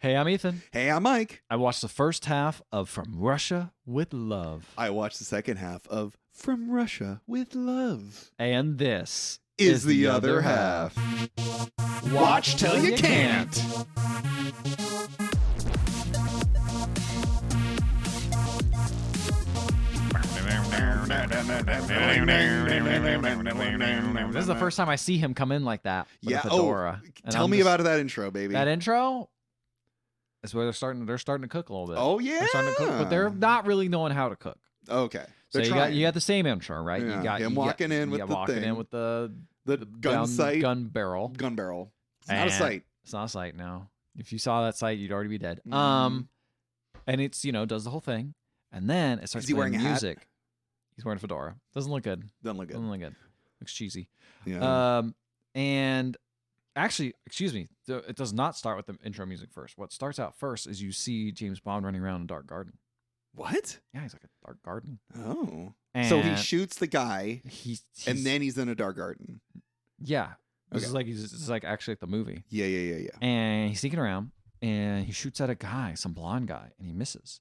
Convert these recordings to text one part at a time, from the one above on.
Hey, I'm Ethan. Hey, I'm Mike. I watched the first half of From Russia with Love. I watched the second half of From Russia with Love. And this is the other half. Watch till you can't. This is the first time I see him come in like that with a fedora. Tell me about that intro, baby. That intro is where they're starting to cook a little bit. Oh, yeah. They're starting to cook, but they're not really knowing how to cook. Okay. So you got the same intro, right? Yeah. You got him walking in with the gun sight. Gun barrel. It's not a sight. It's not a sight, no. If you saw that sight, you'd already be dead. Mm. And it's, does the whole thing. And then it starts Is he playing wearing a music. hat? He's wearing a fedora. Doesn't look good. Doesn't look good. Looks cheesy. Yeah. And actually, excuse me, it does not start with the intro music first. What starts out first is you see James Bond running around in a dark garden. What? Yeah, he's like a dark garden. Oh. And so he shoots the guy, he's and then he's in a dark garden. Yeah. This Okay. is like actually like the movie. Yeah. And he's sneaking around, and he shoots at a guy, some blonde guy, and he misses.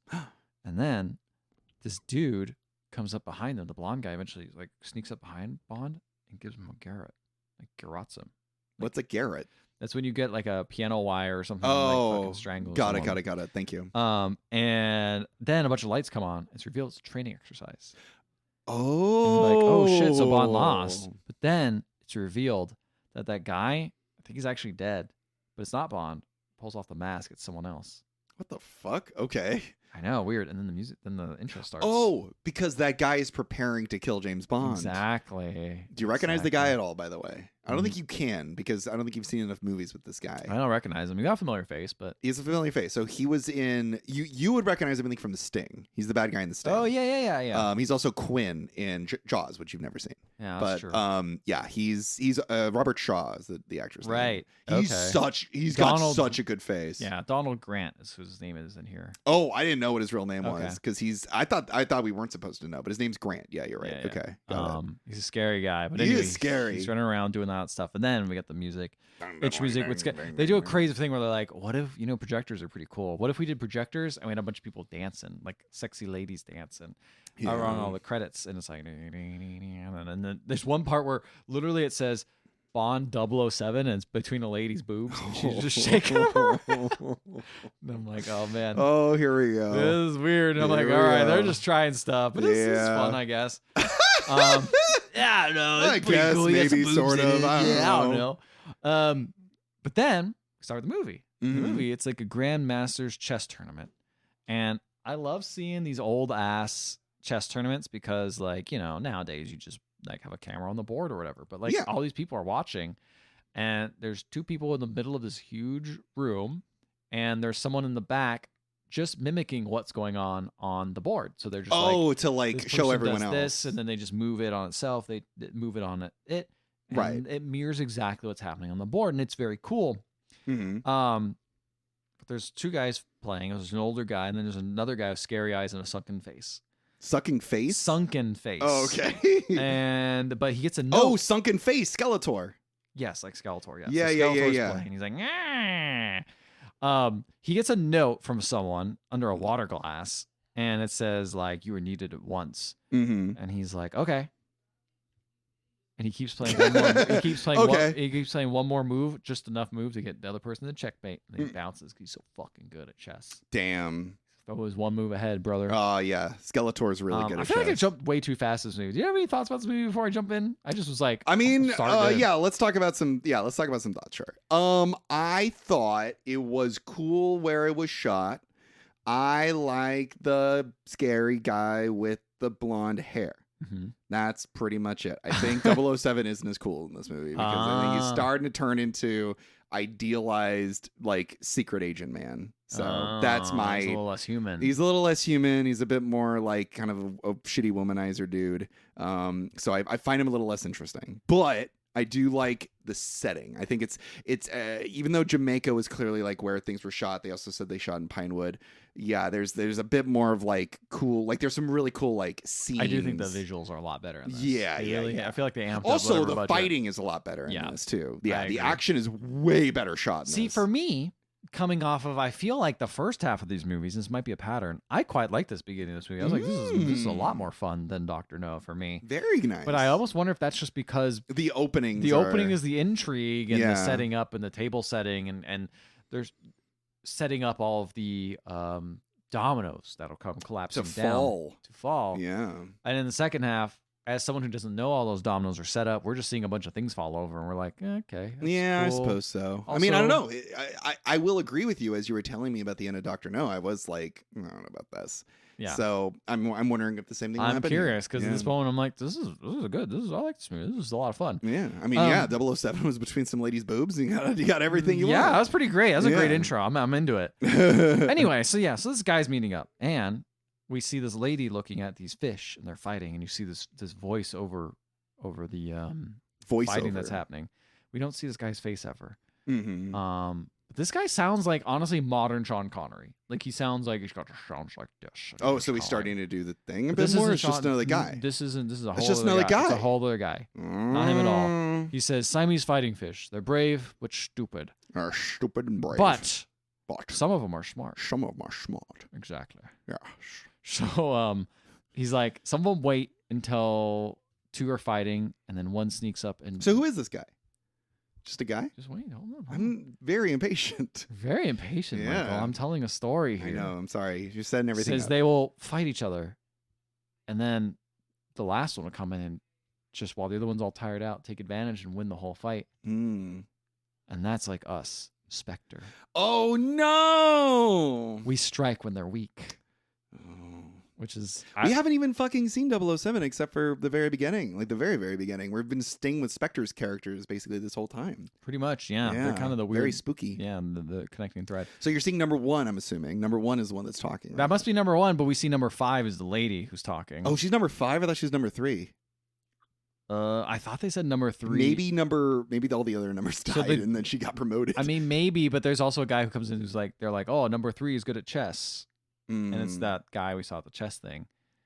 And then this dude comes up behind him. The blonde guy eventually like sneaks up behind Bond and gives him a garrote, like garrots him. What's a garrote? That's when you get like a piano wire or something. Oh, like fucking strangle. got it. Thank you. And then a bunch of lights come on. It's revealed it's a training exercise. Oh, And like, oh shit! So Bond lost. But then it's revealed that guy, I think he's actually dead, but it's not Bond. Pulls off the mask. It's someone else. What the fuck? Okay. I know, weird. And then the intro starts. Oh, because that guy is preparing to kill James Bond. Exactly. Do you recognize the guy at all, by the way? I don't think you can, because I don't think you've seen enough movies with this guy. I don't recognize him. You got a familiar face, but He's a familiar face. So he was in you would recognize him, I think, from The Sting. He's the bad guy in The Sting. oh yeah. He's also Quinn in Jaws, which you've never seen. Yeah, but that's true. yeah, he's Robert Shaw is the actor's name. Right. He's got such a good face. Yeah, Donald Grant is who his name is in here. Oh, I didn't know what his real name Okay. was, because I thought we weren't supposed to know, but his name's Grant. Yeah, you're right. Yeah. Okay. Got it. He's a scary guy, but He anyway, is scary. He's running around doing that stuff, and then we get the music. It's music. They do a crazy thing where they're like, "What if projectors are pretty cool? What if we did projectors and we had a bunch of people dancing, like sexy ladies dancing around all the credits?" And it's like, and then there's one part where literally it says Bond 007 and it's between a lady's boobs, and she's just shaking them around. And I'm like, oh man. Oh, here we go. This is weird. And I'm like, all right, they're just trying stuff. But this is fun, I guess. Yeah, no, it's I pretty guess cool. He has some maybe, boobs sort in of. it. I don't know. But then we start with the movie. Mm-hmm. The movie, it's like a Grandmaster's chess tournament. And I love seeing these old ass chess tournaments because, like, nowadays you just like have a camera on the board or whatever. But like all these people are watching, and there's two people in the middle of this huge room, and there's someone in the back just mimicking what's going on the board. So they're just to like show everyone else this, and then they just move it on itself. They move it on it. And right. It mirrors exactly what's happening on the board, and it's very cool. Mm-hmm. But there's two guys playing. There's an older guy, and then there's another guy with scary eyes and a sunken face. Sucking face? Sunken face. Oh, okay. But he gets a note. Oh, sunken face, Skeletor. Yes, like Skeletor. Yes. Yeah, so yeah. Playing. He's like, he gets a note from someone under a water glass, and it says like, "You were needed at once." Mm-hmm. And he's like, "Okay." And he keeps playing one more. He keeps playing one more move, just enough move to get the other person to checkmate. And then he bounces because he's so fucking good at chess. Damn. That was one move ahead, brother. Oh yeah, Skeletor's really good at I feel like I chess. jumped way too fast this movie. Do you have any thoughts about this movie before I jump in? I just was like, let's talk about some thoughts. Sure. I thought it was cool where it was shot. I like the scary guy with the blonde hair. Mm-hmm. That's pretty much it. I think 007 isn't as cool in this movie because I think he's starting to turn into idealized like secret agent man. So that's my. He's a little less human. He's a little less human. He's a bit more like kind of a shitty womanizer dude. So I find him a little less interesting, but I do like the setting. I think it's even though Jamaica was clearly like where things were shot, they also said they shot in Pinewood. Yeah, there's a bit more of like cool, like there's some really cool like scenes. I do think the visuals are a lot better in this. Yeah. I feel like they amped also up the budget. Fighting is a lot better in this too. Yeah, the action is way better shot in this. See, for me, coming off of, I feel like the first half of these movies, this might be a pattern. I quite like this beginning of this movie. I was like, this is a lot more fun than Dr. No for me. Very nice. But I almost wonder if that's just because the opening is the intrigue and the setting up and the table setting, and there's setting up all of the dominoes that'll come collapsing down to fall. Yeah. And in the second half, as someone who doesn't know all those dominoes are set up, we're just seeing a bunch of things fall over, and we're like, okay, yeah, cool. I suppose so. Also, I mean, I don't know. I will agree with you as you were telling me about the end of Dr. No. I was like, I don't know about this. Yeah. So I'm wondering if the same thing will happen. I'm curious because at this point I'm like, this is good. I like this movie. This is a lot of fun. Yeah. I mean, 007 was between some ladies' boobs, and you got everything you want. Yeah, that was pretty great. That was a great intro. I'm into it. Anyway, so this guy's meeting up, and we see this lady looking at these fish, and they're fighting, and you see this voice over the fighting that's happening. We don't see this guy's face ever. Mm-hmm. But this guy sounds like, honestly, modern Sean Connery. Like, he sounds like sounds like this. Oh, so he's starting to do the thing a bit more? It's just another guy. This is a whole just another guy. It's a whole other guy. Not him at all. He says, Siamese fighting fish. They're brave, but stupid. They're stupid and brave. But some of them are smart. Some of them are smart. Exactly. Yeah. So he's like, some of them wait until two are fighting, and then one sneaks up and... So who is this guy? Just a guy? Just wait. Hold on. I'm very impatient. Very impatient, Yeah. Michael. I'm telling a story here. I know. I'm sorry. You're setting everything Says up. they will fight each other, and then the last one will come in and just, while the other one's all tired out, take advantage and win the whole fight. Mm. And that's like us, Spectre. Oh, no! We strike when they're weak. Which is... We haven't even fucking seen 007 except for the very beginning. Like the very, very beginning. We've been staying with Spectre's characters basically this whole time. Pretty much, yeah. They're kind of the weird... Very spooky. Yeah, the connecting thread. So you're seeing number one, I'm assuming. Number one is the one that's talking. Right? That must be number one, but we see number 5 is the lady who's talking. Oh, she's number 5? I thought she was number 3. I thought they said number 3. Maybe all the other numbers died and then she got promoted. I mean, maybe, but there's also a guy who comes in who's like, they're like, oh, number 3 is good at chess. And it's that guy we saw at the chess thing.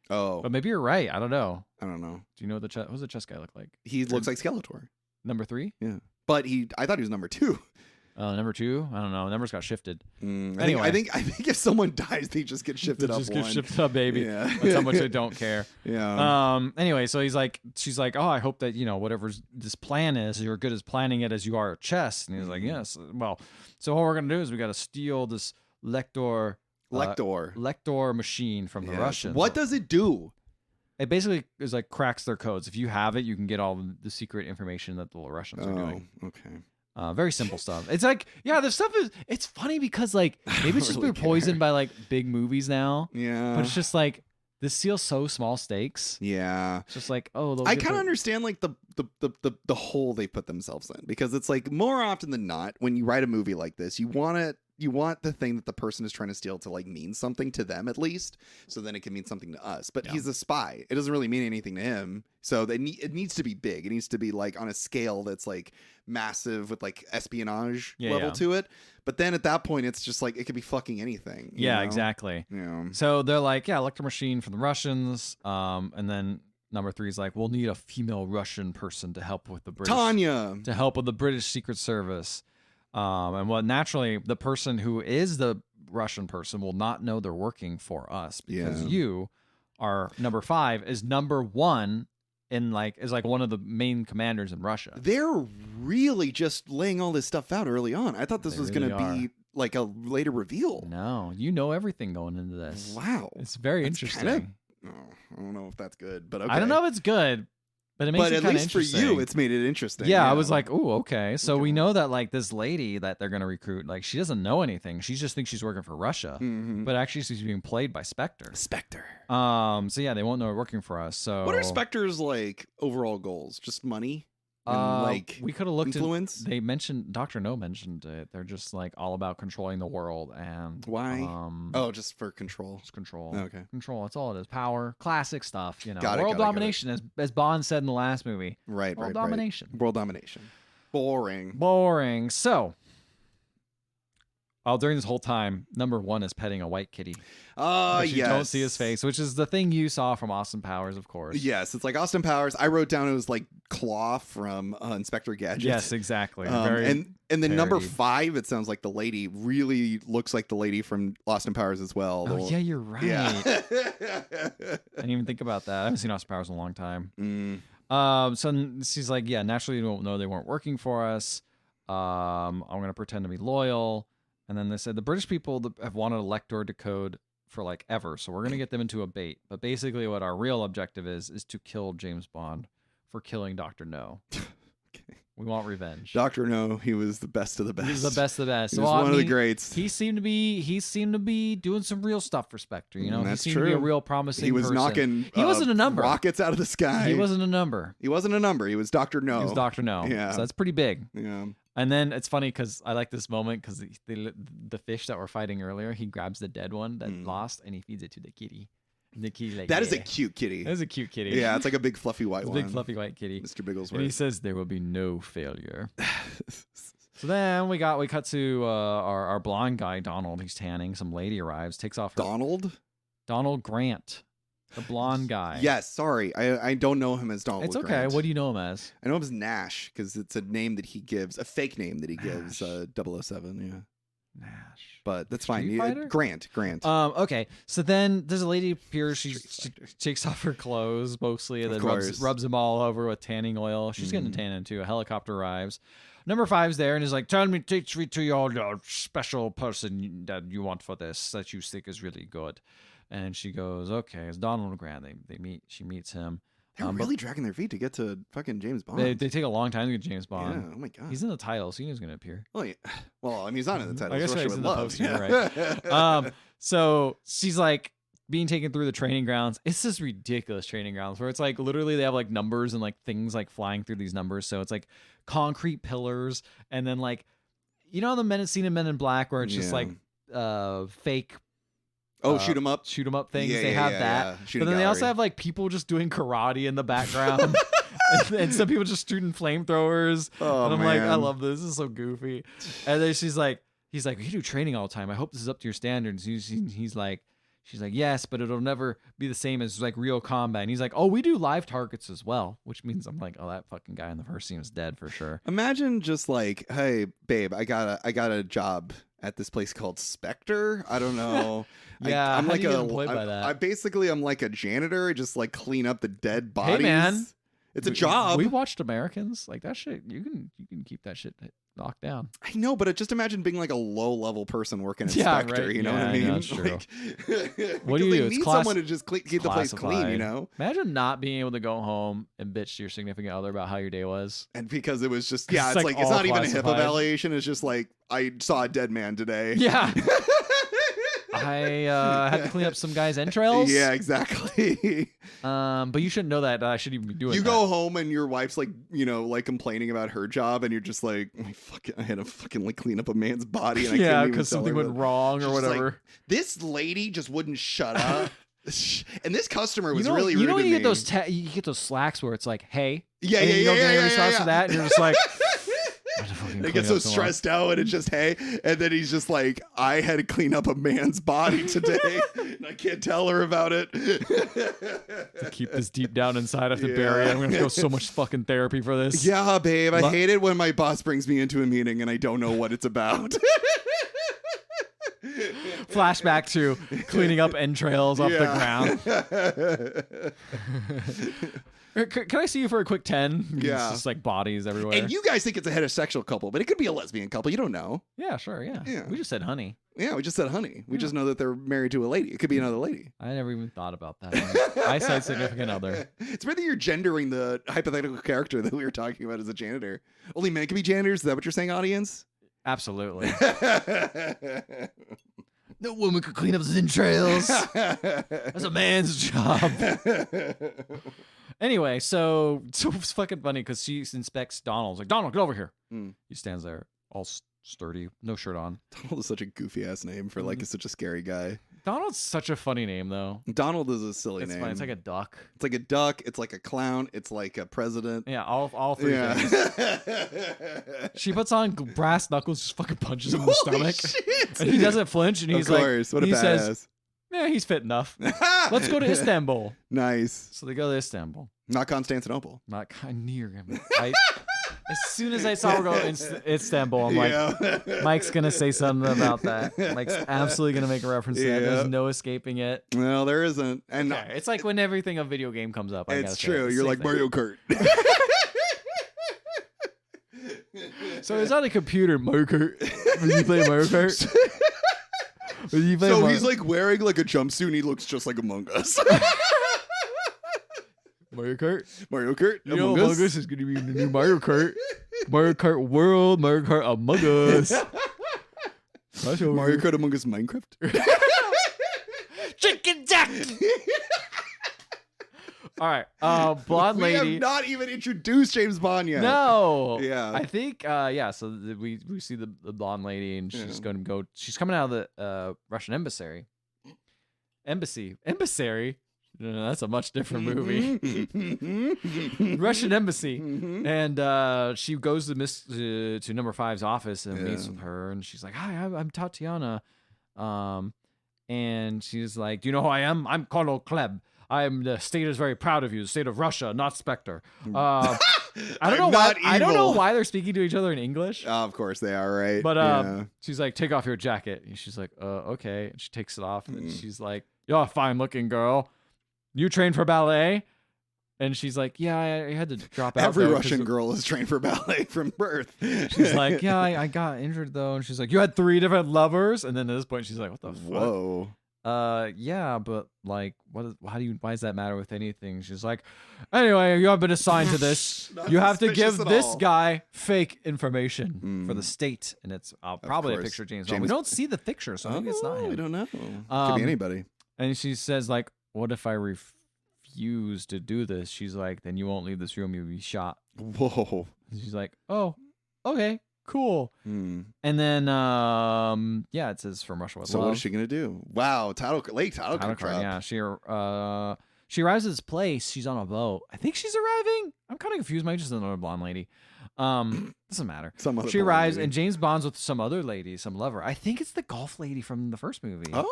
Oh. But maybe you're right. I don't know. I don't know. Do you know what the chess guy look like? He looks like Skeletor. Number 3? Yeah. But I thought he was number 2. Number 2? I don't know. Numbers got shifted. Anyway. I think if someone dies, they just get shifted up just one. Get shifted up, baby. Yeah. That's how much I don't care. Yeah. Anyway, so she's like, oh, I hope that, whatever this plan is, you're good as planning it as you are at chess. And he's like, yes. Well, so what we're going to do is we got to steal this Lektor machine from the Russians. What does it do? It basically is like cracks their codes. If you have it, you can get all the secret information that the Russians are doing. Okay. Very simple stuff. It's like, this stuff it's funny because like maybe it's just really we're poisoned by like big movies now. Yeah. But it's just like this feels so small stakes. Yeah. It's just like, oh, I kind of understand like the hole they put themselves in, because it's like more often than not when you write a movie like this, you want the thing that the person is trying to steal to like mean something to them at least, so then it can mean something to us. But he's a spy. It doesn't really mean anything to him. So it needs to be big. It needs to be like on a scale that's like massive with like espionage level to it. But then at that point, it's just like it could be fucking anything. You know? Exactly. Yeah. So they're like, Electro machine from the Russians. And then number 3 is like, we'll need a female Russian person to help with the British. Tanya. To help with the British Secret Service. And naturally, the person who is the Russian person will not know they're working for us, because you are number 5 is number 1 is like one of the main commanders in Russia. They're really just laying all this stuff out early on. I thought this was going to be like a later reveal. No, you know everything going into this. Wow. It's very interesting. I don't know if that's good, but okay. I don't know if it's good. But it makes it at least for interesting. you, it's made it interesting. Yeah, I was like, oh, okay. So we know that like this lady that they're going to recruit, like she doesn't know anything. She just thinks she's working for Russia, but actually she's being played by Spectre. So they won't know we're working for us. So what are Spectre's like overall goals? Just money? And, like we could have looked influence. They mentioned Dr. No mentioned it. They're just like all about controlling the world. And why? Just for control. Just control. Okay. Control. That's all it is. Power. Classic stuff. Got world it. domination, as Bond said in the last movie. Right. World domination. World domination. Boring. So during this whole time, number 1 is petting a white kitty. Oh, yes. You yes. don't see his face, which is the thing you saw from Austin Powers, of course. Yes, it's like Austin Powers. I wrote down it was like Claw from Inspector Gadget. Yes, exactly. And then number parodied. 5, it sounds like the lady really looks like the lady from Austin Powers as well. Oh, yeah, you're right. Yeah. I didn't even think about that. I haven't seen Austin Powers in a long time. So she's like, yeah, naturally you don't know they weren't working for us. I'm going to pretend to be loyal. And then they said the British people have wanted a Lektor decode for like ever. So we're going to get them into a bait. But basically what our real objective is to kill James Bond for killing Dr. No. Okay. We want revenge. Dr. No, he was the best of the best. He was the best of the best. He was one of the greats. He seemed to be doing some real stuff for Spectre. You know, That's he seemed to be a real promising. He was person. knocking. He wasn't a number. Rockets out of the sky. He wasn't a number. He wasn't a number. He was Dr. No. He was Dr. No. Yeah. So that's pretty big. Yeah. And then it's funny because I like this moment because the fish that were fighting earlier, he grabs the dead one that lost and he feeds it to the kitty. And the kitty like, that is a cute kitty. That is a cute kitty. Yeah, it's like a big fluffy white one. Big fluffy white kitty. Mr. Bigglesworth. And he says there will be no failure. So then we cut to our blonde guy Donald. He's tanning. Some lady arrives, takes off her Donald Grant, the blonde guy. Yes, sorry, I don't know him as Donald. It's okay. Grant. What do you know him as? I know him as Nash because it's a name that he gives, a fake name that he gives. 007. Yeah. Nash. But that's Street fine. Fighter? Grant. Okay. So then there's a lady appears. She takes off her clothes mostly and then rubs them all over with tanning oil. She's getting a tan too. A helicopter arrives. Number 5's there and is like, teach me to your special person that you want for this that you think is really good. And she goes, okay, it's Donald Grant. They meet. She meets him. They're really dragging their feet to get to fucking James Bond. They take a long time to get James Bond. Yeah, oh my god. He's in the title, so he knows he's going to appear. Oh, yeah. Well, I mean, he's not in the title. I guess so he's in the love. poster, right? So she's like being taken through the training grounds. It's this ridiculous training grounds where it's like literally they have like numbers and like things like flying through these numbers. So it's like concrete pillars and then like, you know, the scene in Men in Black where it's just like fake. Oh, shoot 'em up things. They have that. But then they also have like people just doing karate in the background. and some people just shooting flamethrowers. Oh, and I'm man. like, I love this. This is so goofy. And then he's like, you do training all the time. I hope this is up to your standards. She's like, yes, but it'll never be the same as like real combat. And he's like, oh, we do live targets as well, which means I'm like, oh, that fucking guy in the first scene is dead for sure. Imagine just like, hey, babe, I got a job at this place called Spectre. I don't know. Yeah, I'm like I'm like a janitor. I just like clean up the dead bodies. Hey, man. It's a job. We watched Americans. Like that shit, you can keep that shit knocked down. I know, but just imagine being like a low level person working at Yeah, Spectre. right. You know Yeah, what I I mean? know, that's true. Like, What do you do? They need someone to just keep the place clean. You know? Imagine not being able to go home and bitch to your significant other about how your day was. And because it was just It's it's like it's all not even a classified. HIPAA violation. It's just like I saw a dead man today. Yeah. I had to clean up some guy's entrails. Yeah, exactly. But you shouldn't know that I shouldn't even be doing You that. go home and your wife's like, you know, like complaining about her job, and you're just like, I had to fucking like clean up a man's body, and I yeah, because something went wrong or whatever. Like, this lady just wouldn't shut up, and this customer was really rude. You know when to you me. get those you get those slacks where it's like, hey, yeah, and yeah, you don't yeah, get any yeah, response yeah. to that, and you're just like. They get so stressed out, and it's just hey, and then he's just like, I had to clean up a man's body today, and I can't tell her about it. To keep this deep down inside, I have to bury it. I'm gonna go so much fucking therapy for this. Yeah, babe, I hate it when my boss brings me into a meeting and I don't know what it's about. Flashback to cleaning up entrails off the ground. Can I see you for a quick 10? Yeah. It's just like bodies everywhere. And you guys think it's a heterosexual couple, but it could be a lesbian couple. You don't know. Yeah, sure. Yeah. We just said honey. Yeah, we just said honey. We just know that they're married to a lady. It could be another lady. I never even thought about that. I said significant other. It's weird that you're gendering the hypothetical character that we were talking about as a janitor. Only men can be janitors? Is that what you're saying, audience? Absolutely. No woman could clean up his entrails. That's a man's job. Anyway, so it's fucking funny because she inspects Donald's like, Donald, get over here. He stands there all sturdy, no shirt on. Donald is such a goofy ass name for like such a scary guy. Donald's such a funny name, though. Donald is a silly It's name. funny. It's like a duck. It's like a duck. It's like a clown. It's like a president. Yeah, all three things. She puts on brass knuckles, just fucking punches him in the stomach. Shit. And he doesn't flinch, and he's of course. like, What a he badass. says, "Yeah, he's fit enough. Let's go to Istanbul." Nice. So they go to Istanbul. Not Constantinople. Not near him. As soon as I saw her go to Istanbul, I'm like, Mike's gonna say something about that. Mike's absolutely gonna make a reference to that. There's no escaping it. Well, there isn't. And okay. It's like when everything a video game comes up. It's true. You're like thing. Mario Kart. So it's on a computer, Mario Kart. When you play Mario Kart. So he's like wearing like a jumpsuit and he looks just like Among Us. Mario Kart? Mario Kart? You know, Among Us is going to be the new Mario Kart. Mario Kart World, Mario Kart Among Us. Mario Kart Among Us Minecraft? Chicken Jack! All right, blonde lady. We have not even introduced James Bond yet. No. Yeah. I think, so we see the blonde lady, and she's going to go. She's coming out of the Russian embassy. Embassy. No, that's a much different movie. Russian embassy, and she goes to number 5's office and meets with her, and she's like, "Hi, I'm Tatiana," and she's like, "Do you know who I am? I'm Colonel Kleb. The state is very proud of you. The state of Russia, not Spectre." I don't know why they're speaking to each other in English. Of course they are, right? But she's like, "Take off your jacket." And she's like, "Okay." And she takes it off, and she's like, "You're a fine-looking girl. You trained for ballet?" And she's like, "Yeah, I had to drop out." Every Russian girl is trained for ballet from birth. She's like, "Yeah, I got injured though." And she's like, "You had 3 different lovers?" And then at this point, she's like, "What the fuck?" Whoa. Yeah, but like, why does that matter with anything? She's like, "Anyway, you have been assigned to this. You have to give this guy fake information for the state." And it's probably a picture of James Bond. We don't see the picture, so maybe it's not him. We don't know. Could be anybody. And she says like, "What if I refuse to do this?" She's like, "Then you won't leave this room. You'll be shot." Whoa. And she's like, "Oh, okay, cool." And then, it says from Russia with So love. what is she gonna do? Wow, late title card. Yeah, she arrives at this place. She's on a boat. I think she's arriving. I'm kind of confused. Maybe just another blonde lady. Doesn't matter. She arrives, and James Bond's with some other lady, some lover. I think it's the golf lady from the first movie. Oh.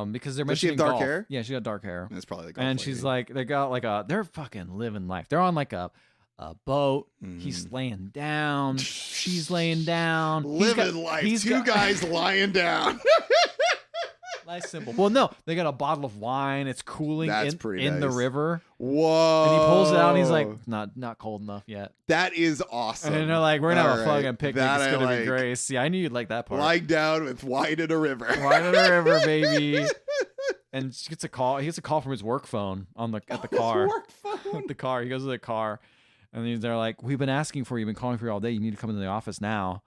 Because they're Does she have mentioning dark golf. hair? Yeah, she got dark hair. That's probably the golf And lady. she's like, they're fucking living life. They're on like a boat. He's laying down. She's laying down. Living life. Two guys lying down. Nice symbol. Well, no, they got a bottle of wine. It's cooling in the river. Whoa. And he pulls it out and he's like, not cold enough yet. That is awesome. And they're like, we're going to have a fucking picnic. It's going to be great. See, I knew you'd like that part. Lying down with wine in a river. Wine in a river, baby. And she gets a call. He gets a call from his work phone at the car. His work phone? At the car. He goes to the car. And they're like, "We've been asking for you. We've been calling for you all day. You need to come into the office now."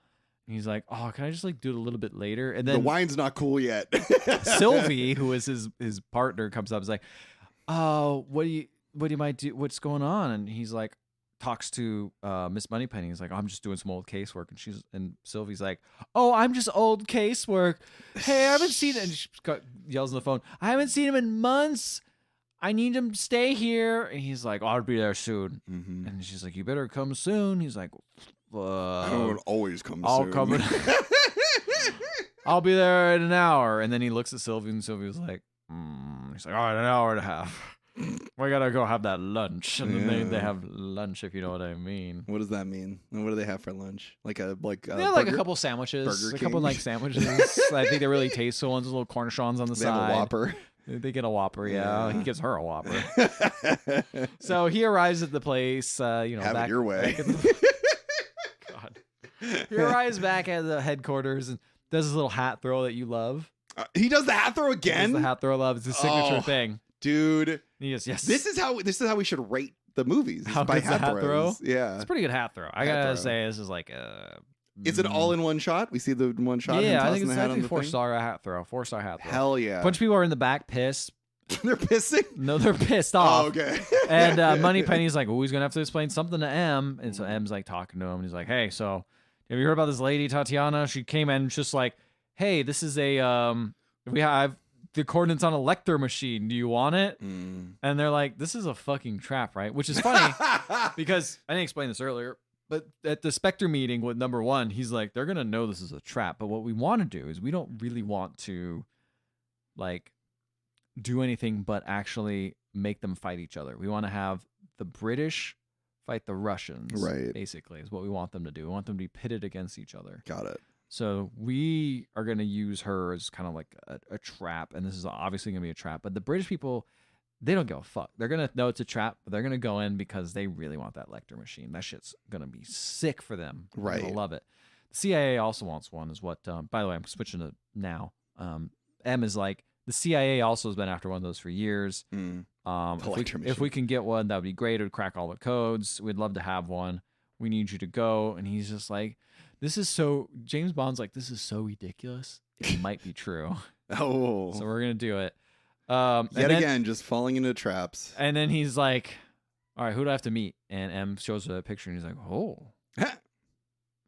And he's like, "Oh, can I just like do it a little bit later?" And then the wine's not cool yet. Sylvie, who is his partner, comes up and is like, "Oh, what do you might do? What's going on?" And he's like, talks to Miss Moneypenny. He's like, "Oh, I'm just doing some old casework." And Sylvie's like, "Oh, I'm just old casework. Hey, I haven't seen it." And she yells on the phone, "I haven't seen him in months. I need him to stay here." And he's like, "I'll be there soon." And she's like, "You better come soon." He's like, I don't always come soon. I'll come. I'll be there in an hour. And then he looks at Sylvie, and Sylvie's like, he's like, "All right, an hour and a half. We gotta go have that lunch." And then they have lunch, if you know what I mean. What does that mean? And what do they have for lunch? Like a like a couple sandwiches, Burger a couple King? like sandwiches. I think they're really tasteful ones, little cornichons on the They side. have a Whopper. They get a Whopper, yeah. He gives her a Whopper. So he arrives at the place, have back it your way. God. He arrives back at the headquarters and does his little hat throw that you love. He does the hat throw again. The hat throw love. It's his signature thing. Dude. He goes, yes. This is how we should rate the movies. How by good's the hat throw? Yeah. It's a pretty good hat throw. I gotta say, this is like Is it all in one shot? We see the one shot. Yeah, I think it's actually 4-star hat throw. 4-star hat throw. Hell yeah. A bunch of people are in the back pissed. They're pissing? No, they're pissed off. Oh, okay. And Moneypenny's like, "Oh, he's gonna have to explain something to M." And so M's like talking to him, and he's like, "Hey, so have you heard about this lady Tatiana? She came in just like, hey, this is a We have the coordinates on a Lektor machine. Do you want it? Mm. And they're like, this is a fucking trap, right? Which is funny because I didn't explain this earlier, but at the SPECTRE meeting with number 1, he's like, they're going to know this is a trap. But what we want to do is we don't really want to like do anything but actually make them fight each other. We want to have the British fight the Russians, right? Basically, is what we want them to do. We want them to be pitted against each other. Got it. So we are going to use her as kind of like a trap, and this is obviously going to be a trap. But the British people, they don't give a fuck. They're going to know it's a trap, but they're going to go in because they really want that Lektor machine. That shit's going to be sick for them. Right. They're going to love it. The CIA also wants one, is what, by the way, I'm switching to now. M is like, the CIA also has been after one of those for years. If we can get one, that would be great. It would crack all the codes. We'd love to have one. We need you to go. And he's just like, this is so, James Bond's like, this is so ridiculous. It might be true. Oh. So we're going to do it. Yet again, just falling into traps. And then he's like, all right, who do I have to meet? And M shows a picture and he's like, oh,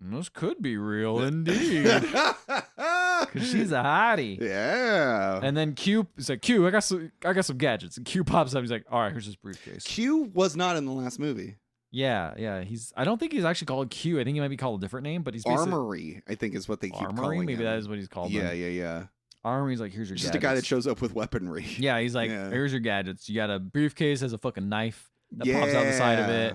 this could be real indeed. Because she's a hottie. Yeah. And then Q is like, Q, I got some gadgets. And Q pops up. He's like, all right, here's his briefcase. Q was not in the last movie. Yeah. I don't think he's actually called Q. I think he might be called a different name, but he's Armory, I think is what they keep calling him. Maybe that is what he's called. Yeah. Armory's like, here's your just gadgets. a guy that shows up with weaponry. Yeah, he's like, here's your gadgets. You got a briefcase, has a fucking knife that pops out the side of it.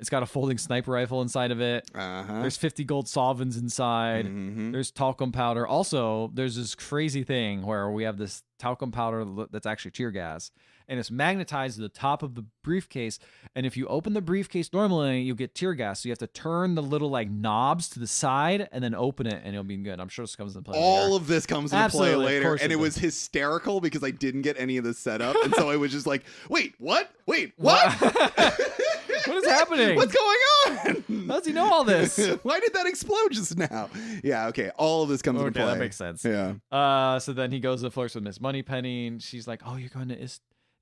It's got a folding sniper rifle inside of it. There's 50 gold solvents inside. There's talcum powder. Also, there's this crazy thing where we have this talcum powder that's actually tear gas, and it's magnetized to the top of the briefcase. And if you open the briefcase normally, you'll get tear gas. So you have to turn the little like knobs to the side and then open it, and it'll be good. I'm sure this comes into play. All of this comes into play later, and it was hysterical because I didn't get any of this set up, and so I was just like, wait, what? What is happening? What's going on? How does he know all this? Why did that explode just now? Yeah, okay. All of this comes into play. That makes sense. Yeah. So then he goes to flirts with Miss Moneypenny, and she's like, oh, you're going to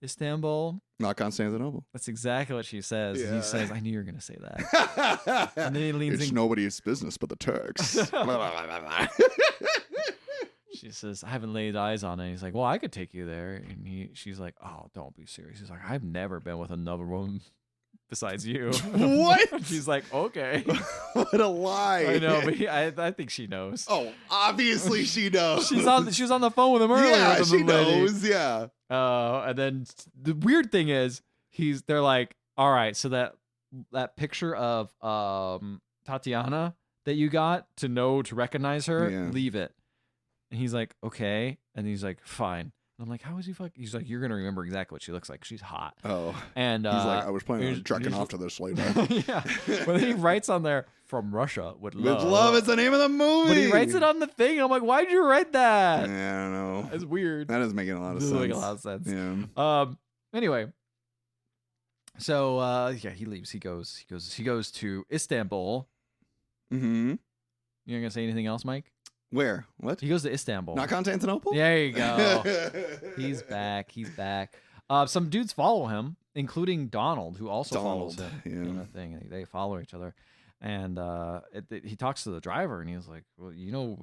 Istanbul? Not Constantinople. That's exact what she says. Yeah. And he says, I knew you were going to say that. And then he leans in. It's nobody's business but the Turks. She says, I haven't laid eyes on it. He's like, well, I could take you there. And she's like, oh, don't be serious. He's like, I've never been with another woman besides you. What? She's like, okay. What a lie. I know, but I think she knows. Oh, obviously she knows. She was on the phone with him earlier. Yeah, she knows. Yeah. And then the weird thing is, they're like, all right, so that picture of Tatiana that you got to recognize her, leave it. And he's like, okay. And he's like, fine. And I'm like, how is he fucking? He's like, you're gonna remember exactly what she looks like. She's hot. Oh. And he's like, I was planning on jerking off to this later. Yeah. But then he writes on there, from Russia with love. With love is the name of the movie. But he writes it on the thing. I'm like, why'd you write that? I don't know. It's weird. That doesn't make a lot of sense. Doesn't make a lot of sense. Yeah. Anyway. So he leaves. He goes to Istanbul. Mm-hmm. You gonna say anything else, Mike? Where? What? He goes to Istanbul. Not Constantinople? There you go. He's back. Some dudes follow him, including Donald, who also follows him. In a thing. They follow each other. And he talks to the driver, and he's like, well,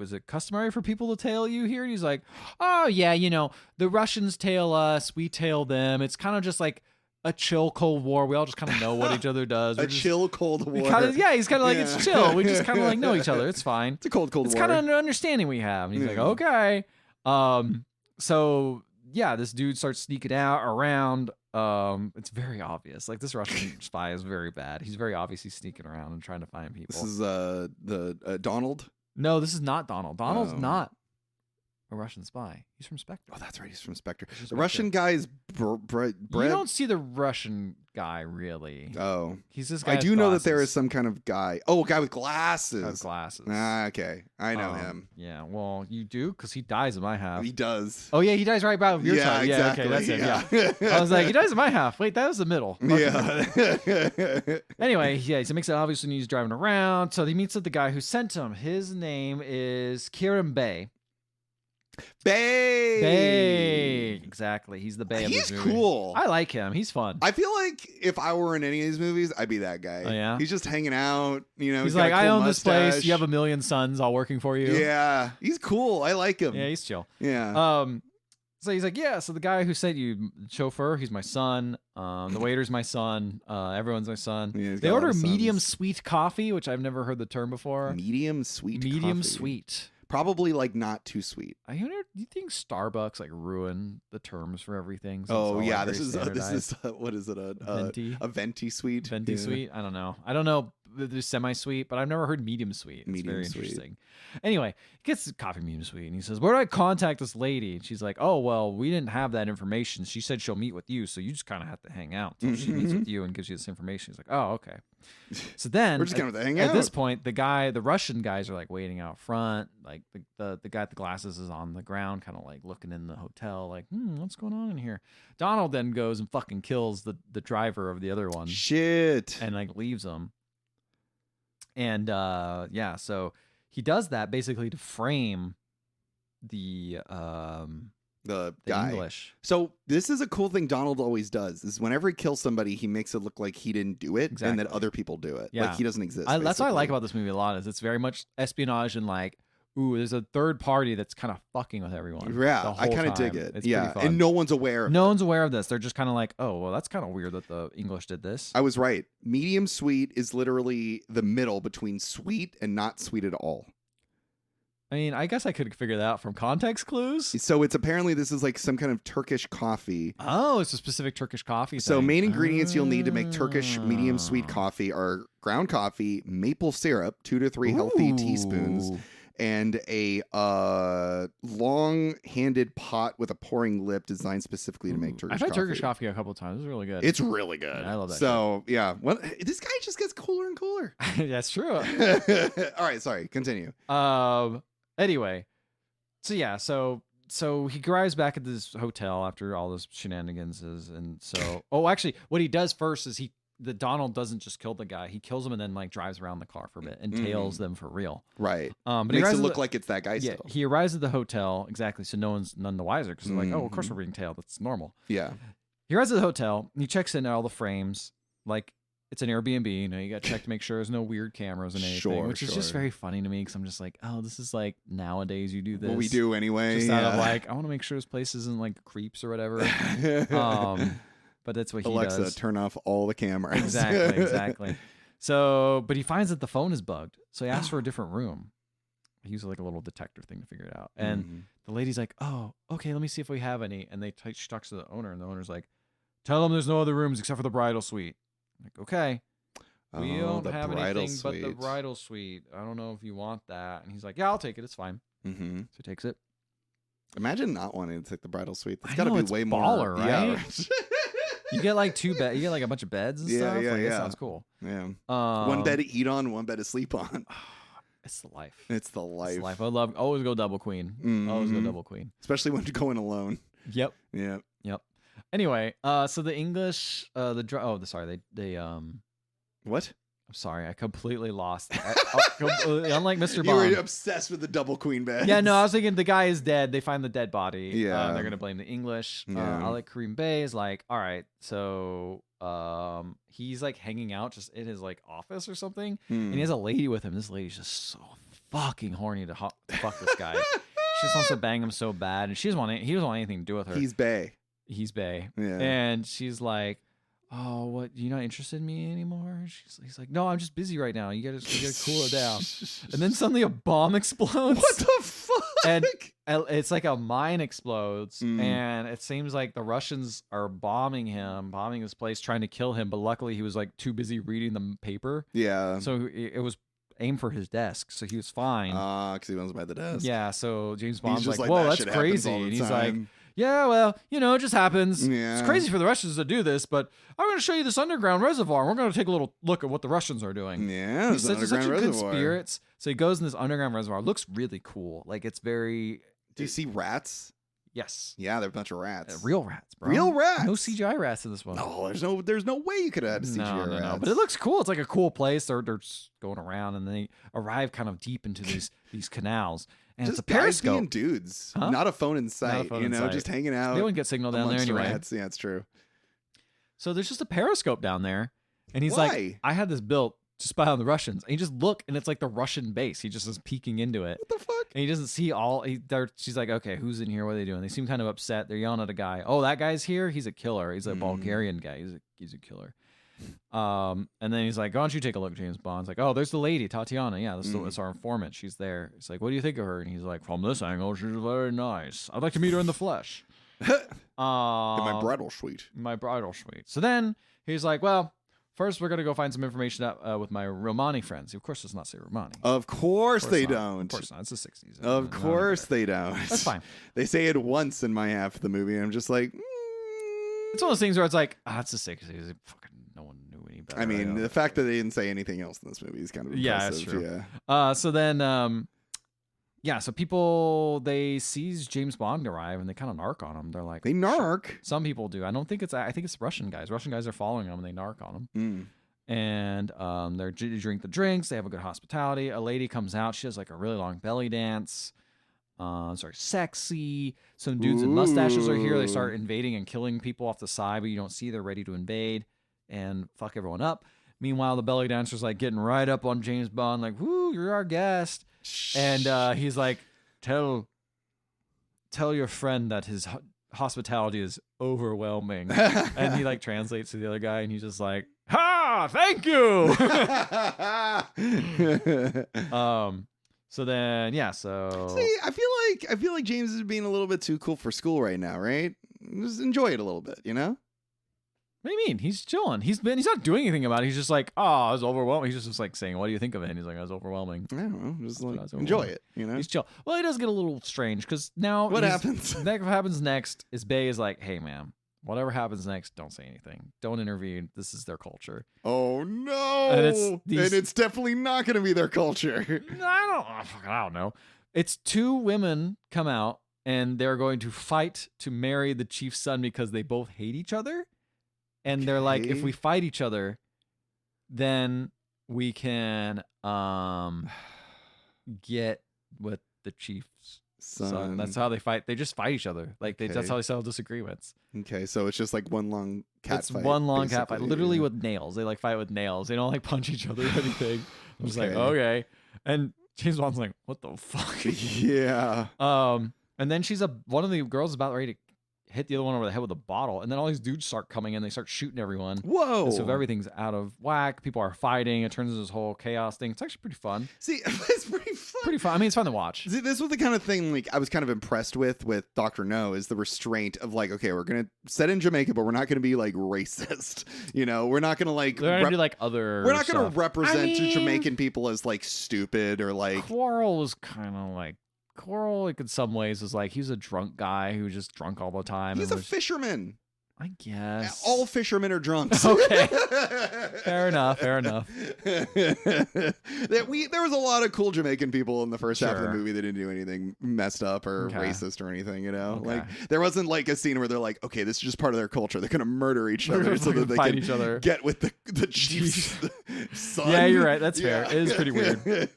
is it customary for people to tail you here? And he's like, oh, yeah, the Russians tail us. We tail them. It's kind of just like a chill Cold War. We all just kind of know what each other does. Chill Cold War. He's kind of like, it's chill. We just kind of like know each other. It's fine. It's a Cold War. It's kind of an understanding we have. And he's like, okay. So yeah, this dude starts sneaking around. It's very obvious. Like, this Russian spy is very bad. He's very obviously sneaking around and trying to find people. This is the Donald? No, this is not Donald. Donald's not a Russian spy. He's from SPECTRE. Oh, that's right. He's from SPECTRE. The Russian guy is Brett. You don't see the Russian guy, really. Oh. He's this guy. I do know that there is some kind of guy. Oh, a guy with glasses. With glasses. Ah, okay. I know him. Yeah, well, you do, because he dies in my half. He does. Oh, yeah, he dies right about your side. Yeah, exactly. Okay, that's him. Yeah. I was like, he dies in my half. Wait, that was the middle. Yeah. Anyway, yeah, so it makes it obvious when he's driving around. So he meets with the guy who sent him. His name is Kiran Bey. Bay. Bay. Exactly. He's the Bay of this He's movie. cool. I like him. He's fun. I feel like if I were in any of these movies, I'd be that guy. Oh, yeah? He's just hanging out. You know, He's got like, a I cool own this place. mustache. You have a million sons all working for you. Yeah. He's cool. I like him. Yeah, he's chill. Yeah. So he's like, yeah, so the guy who sent you, chauffeur, he's my son. The waiter's my son. Everyone's my son. Yeah, he's They got a lot order of sons. medium sweet coffee, which I've never heard the term before. Medium sweet Medium coffee. sweet. Probably like not too sweet. I wonder, do you think Starbucks like ruin the terms for everything? So it's Oh all, yeah, like, this very is standardized? what is it? Venti? A venti sweet. Venti Yeah. sweet? I don't know. I don't know. There's semi-sweet, but I've never heard medium sweet. It's Medium very sweet. interesting. Anyway, he gets the coffee medium sweet, and he says, where do I contact this lady? And she's like, oh, well, we didn't have that information. She said she'll meet with you, so you just kind of have to hang out until she meets with you and gives you this information. He's like, oh, okay. So then We're just gonna have to hang out. at this point, the Russian guys are like waiting out front. Like the guy with the glasses is on the ground, kind of like looking in the hotel, like, what's going on in here? Donald then goes and fucking kills the driver of the other one Shit. and like leaves him. And yeah, so he does that basically to frame the guy. English. So this is a cool thing Donald always does. Is whenever he kills somebody, he makes it look like he didn't do it, and that Exactly. other people do it. Yeah. Like he doesn't exist. That's what I like basically. about this movie a lot. Is it's very much espionage and like, ooh, there's a third party that's kind of fucking with everyone. Yeah, the I whole kind of dig time. it. It's Yeah, pretty fun. and no one's aware. Of No one's aware of this. They're just kind of like, oh, well, that's kind of weird that the English did this. I was right. Medium sweet is literally the middle between sweet and not sweet at all. I mean, I guess I could figure that out from context clues. So it's apparently this is like some kind of Turkish coffee. Oh, it's a specific Turkish coffee So thing. main ingredients you'll need to make Turkish medium sweet Ah. coffee are ground coffee, maple syrup, 2 to 3 healthy teaspoons, Ooh. and a long-handed pot with a pouring lip designed specifically to make Turkish I've coffee. had Turkish coffee a couple of times. It's really good. It's really good. Yeah, I love that So yeah, well, this guy just gets cooler and cooler. That's true. All right, sorry. Continue. Anyway, so yeah, so he arrives back at this hotel after all this shenanigans and so actually what he does first is the Donald doesn't just kill the guy, he kills him and then like drives around the car for a bit and tails them for real. Right. But he Makes arrives it at look the- like it's that guy yeah, still. he arrives at the hotel exactly, so no one's none the wiser because they're like, oh, of course Mhm. we're being tailed, that's normal. Yeah. He arrives at the hotel and he checks in all the frames like it's an Airbnb, you know, you got to check to make sure there's no weird cameras and anything, Sure, which is just sure. very funny to me because I'm just like, oh, this is like nowadays you do this. What we do anyway. Just out of yeah. like, I want to make sure this place isn't like creeps or whatever. But that's what he Alexa, does. turn off all the cameras. Exactly. So, but he finds that the phone is bugged. So he asks for a different room. He uses like a little detector thing to figure it out. And Mhm. the lady's like, oh, okay, let me see if we have any. And she talks to the owner, and the owner's like, tell him there's no other rooms except for the bridal suite. I'm like, okay. We Oh, don't the have bridal anything but the suite. bridal suite. I don't know if you want that. And he's like, yeah, I'll take it. It's fine. Mhm. So he takes it. Imagine not wanting to take the bridal suite. It's I got to know, be it's way baller, more. Yeah, right? You get like you get like a bunch of beds and Yeah, stuff. yeah, Like, It yeah. sounds cool. yeah. One bed to eat on, one bed to sleep on. It's the life. It's the life. It's the life. I love. Always go double queen. Always go Mhm. double queen. Especially when you're going alone. Yep. Yeah. Yep. Anyway, so the English, sorry, they What? I'm sorry, I completely lost. Unlike Mr. You Bond. were obsessed with the double queen bed. Yeah, no, I was thinking the guy is dead. They find the dead body. Yeah. They're gonna blame the English. Yeah. Alec Kareem Bey is like, all right, so he's like hanging out just in his like office or something, and he has a lady with him. This lady's just so fucking horny to fuck this guy. She just wants to bang him so bad, and he doesn't want anything to do with her. He's Bay. He's Bay, Yeah. and she's like, oh, what? You're not interested in me anymore? He's like, no, I'm just busy right now. You gotta cool it down. And then suddenly a bomb explodes. What the fuck? And it's like a mine explodes, Mm. and it seems like the Russians are bombing this place, trying to kill him. But luckily, he was like too busy reading the paper, Yeah. so it was aimed for his desk, so he was fine. Because he wants by the desk. Yeah, so James He's Bond's just like, like, whoa, that that's shit happens crazy. all the And he's like, time. yeah, well, it just happens. Yeah. It's crazy for the Russians to do this, but I'm going to show you this underground reservoir. We're going to take a little look at what the Russians are doing. Yeah. He's It's an such a underground good reservoir. spirits. So he goes in this underground reservoir. It looks really cool. Like it's very. Do you see rats? Yes. Yeah, they're a bunch of rats. Real rats, bro. Real rats. No CGI rats in this one. No, there's no way you could have had CGI rats. No. But it looks cool. It's like a cool place. They're just going around, and they arrive kind of deep into these canals. And just it's a periscope. guys being dudes, Huh? not a phone in sight. phone in sight. Just hanging out. They wouldn't get signal down there anyway. Rats. Yeah, it's true. So there's just a periscope down there, and he's Why? like, I had this built to spy on the Russians. And you just look, and it's like the Russian base. He just is peeking into it. What the fuck? And he doesn't see all. She's like, okay, who's in here? What are they doing? They seem kind of upset. They're yelling at a guy. Oh, that guy's here. He's a killer. He's a Bulgarian guy. He's a killer. And then he's like, why don't you take a look, James Bond's like, oh, there's the lady, Tatiana. Yeah, that's our informant. She's there. It's like, what do you think of her? And he's like, from this angle, she's very nice. I'd like to meet her in the flesh. My bridal suite. My bridal suite. So then he's like, well, first we're going to go find some information out with my Romani friends. Of course, does not say Romani. Of course they not. don't. Of course not. It's the 60s. Of course they don't. That's fine. They say it once in my half of the movie, and I'm just like, It's one of those things where it's like, it's the 60s. Fucking no one knew any better. I mean, the fact that they didn't say anything else in this movie is kind of impressive. Yeah, that's true. Yeah. So then, so people, they sees James Bond arrive, and they kind of narc on him. They're like, they narc. Some people do. I think it's Russian guys. Russian guys are following him, and they narc on him. And they drink the drinks. They have a good hospitality. A lady comes out. She has like a really long belly dance. It's very sexy. Some dudes with mustaches are here. They start invading and killing people off the side, but you don't see they're ready to invade and fuck everyone up. Meanwhile, the belly dancer's like getting right up on James Bond, like, whoo, you're our guest. And he's like, tell your friend that his hospitality is overwhelming. And he like translates to the other guy, and he's just like, ha, thank you. So then, so see, I feel like James is being a little bit too cool for school right now, right? Just enjoy it a little bit, you know? What do you mean? He's chilling. He's not doing anything about it. He's just like, I was overwhelming. He's just like saying, what do you think of it? And he's like, I was overwhelming. I don't know. Just like, enjoy it, you know? He's chill. Well, he does get a little strange because now what happens? What happens next is Bay is like, hey, man, whatever happens next, don't say anything. Don't intervene. This is their culture. Oh, no. And it's definitely not going to be their culture. I don't know. It's two women come out, and they're going to fight to marry the chief's son because they both hate each other. And they're like, if we fight each other, then we can get with the chief's son. That's how they fight. They just fight each other. Like that's how they settle disagreements. Okay, so it's just like one long cat fight. It's one long cat fight, literally with nails. They like fight with nails. They don't like punch each other or anything. I'm just like, okay. And James Bond's like, what the fuck? Yeah. And then one of the girls is about ready to hit the other one over the head with a bottle, and then all these dudes start coming in. They start shooting everyone. Whoa! And so everything's out of whack. People are fighting. It turns into this whole chaos thing. It's actually pretty fun. See, it's pretty fun. Pretty fun. I mean, it's fun to watch. See, this was the kind of thing like I was kind of impressed with Dr. No is the restraint of like, okay, we're gonna set in Jamaica, but we're not gonna be like racist. You know, we're not gonna like they're gonna do like other. We're not stuff. gonna represent Jamaican people as like stupid or like. Quarrel was kind of like. Coral, like in some ways, is like he's a drunk guy who was just drunk all the time. He's a fisherman. I guess all fishermen are drunks. Okay, fair enough. There was a lot of cool Jamaican people in the first half of the movie that didn't do anything messed up or racist or anything. You know, like there wasn't like a scene where they're like, okay, this is just part of their culture. They're gonna murder each other so that they fight can each other. Get with the chief's son. Yeah, you're right. That's fair. It is pretty weird.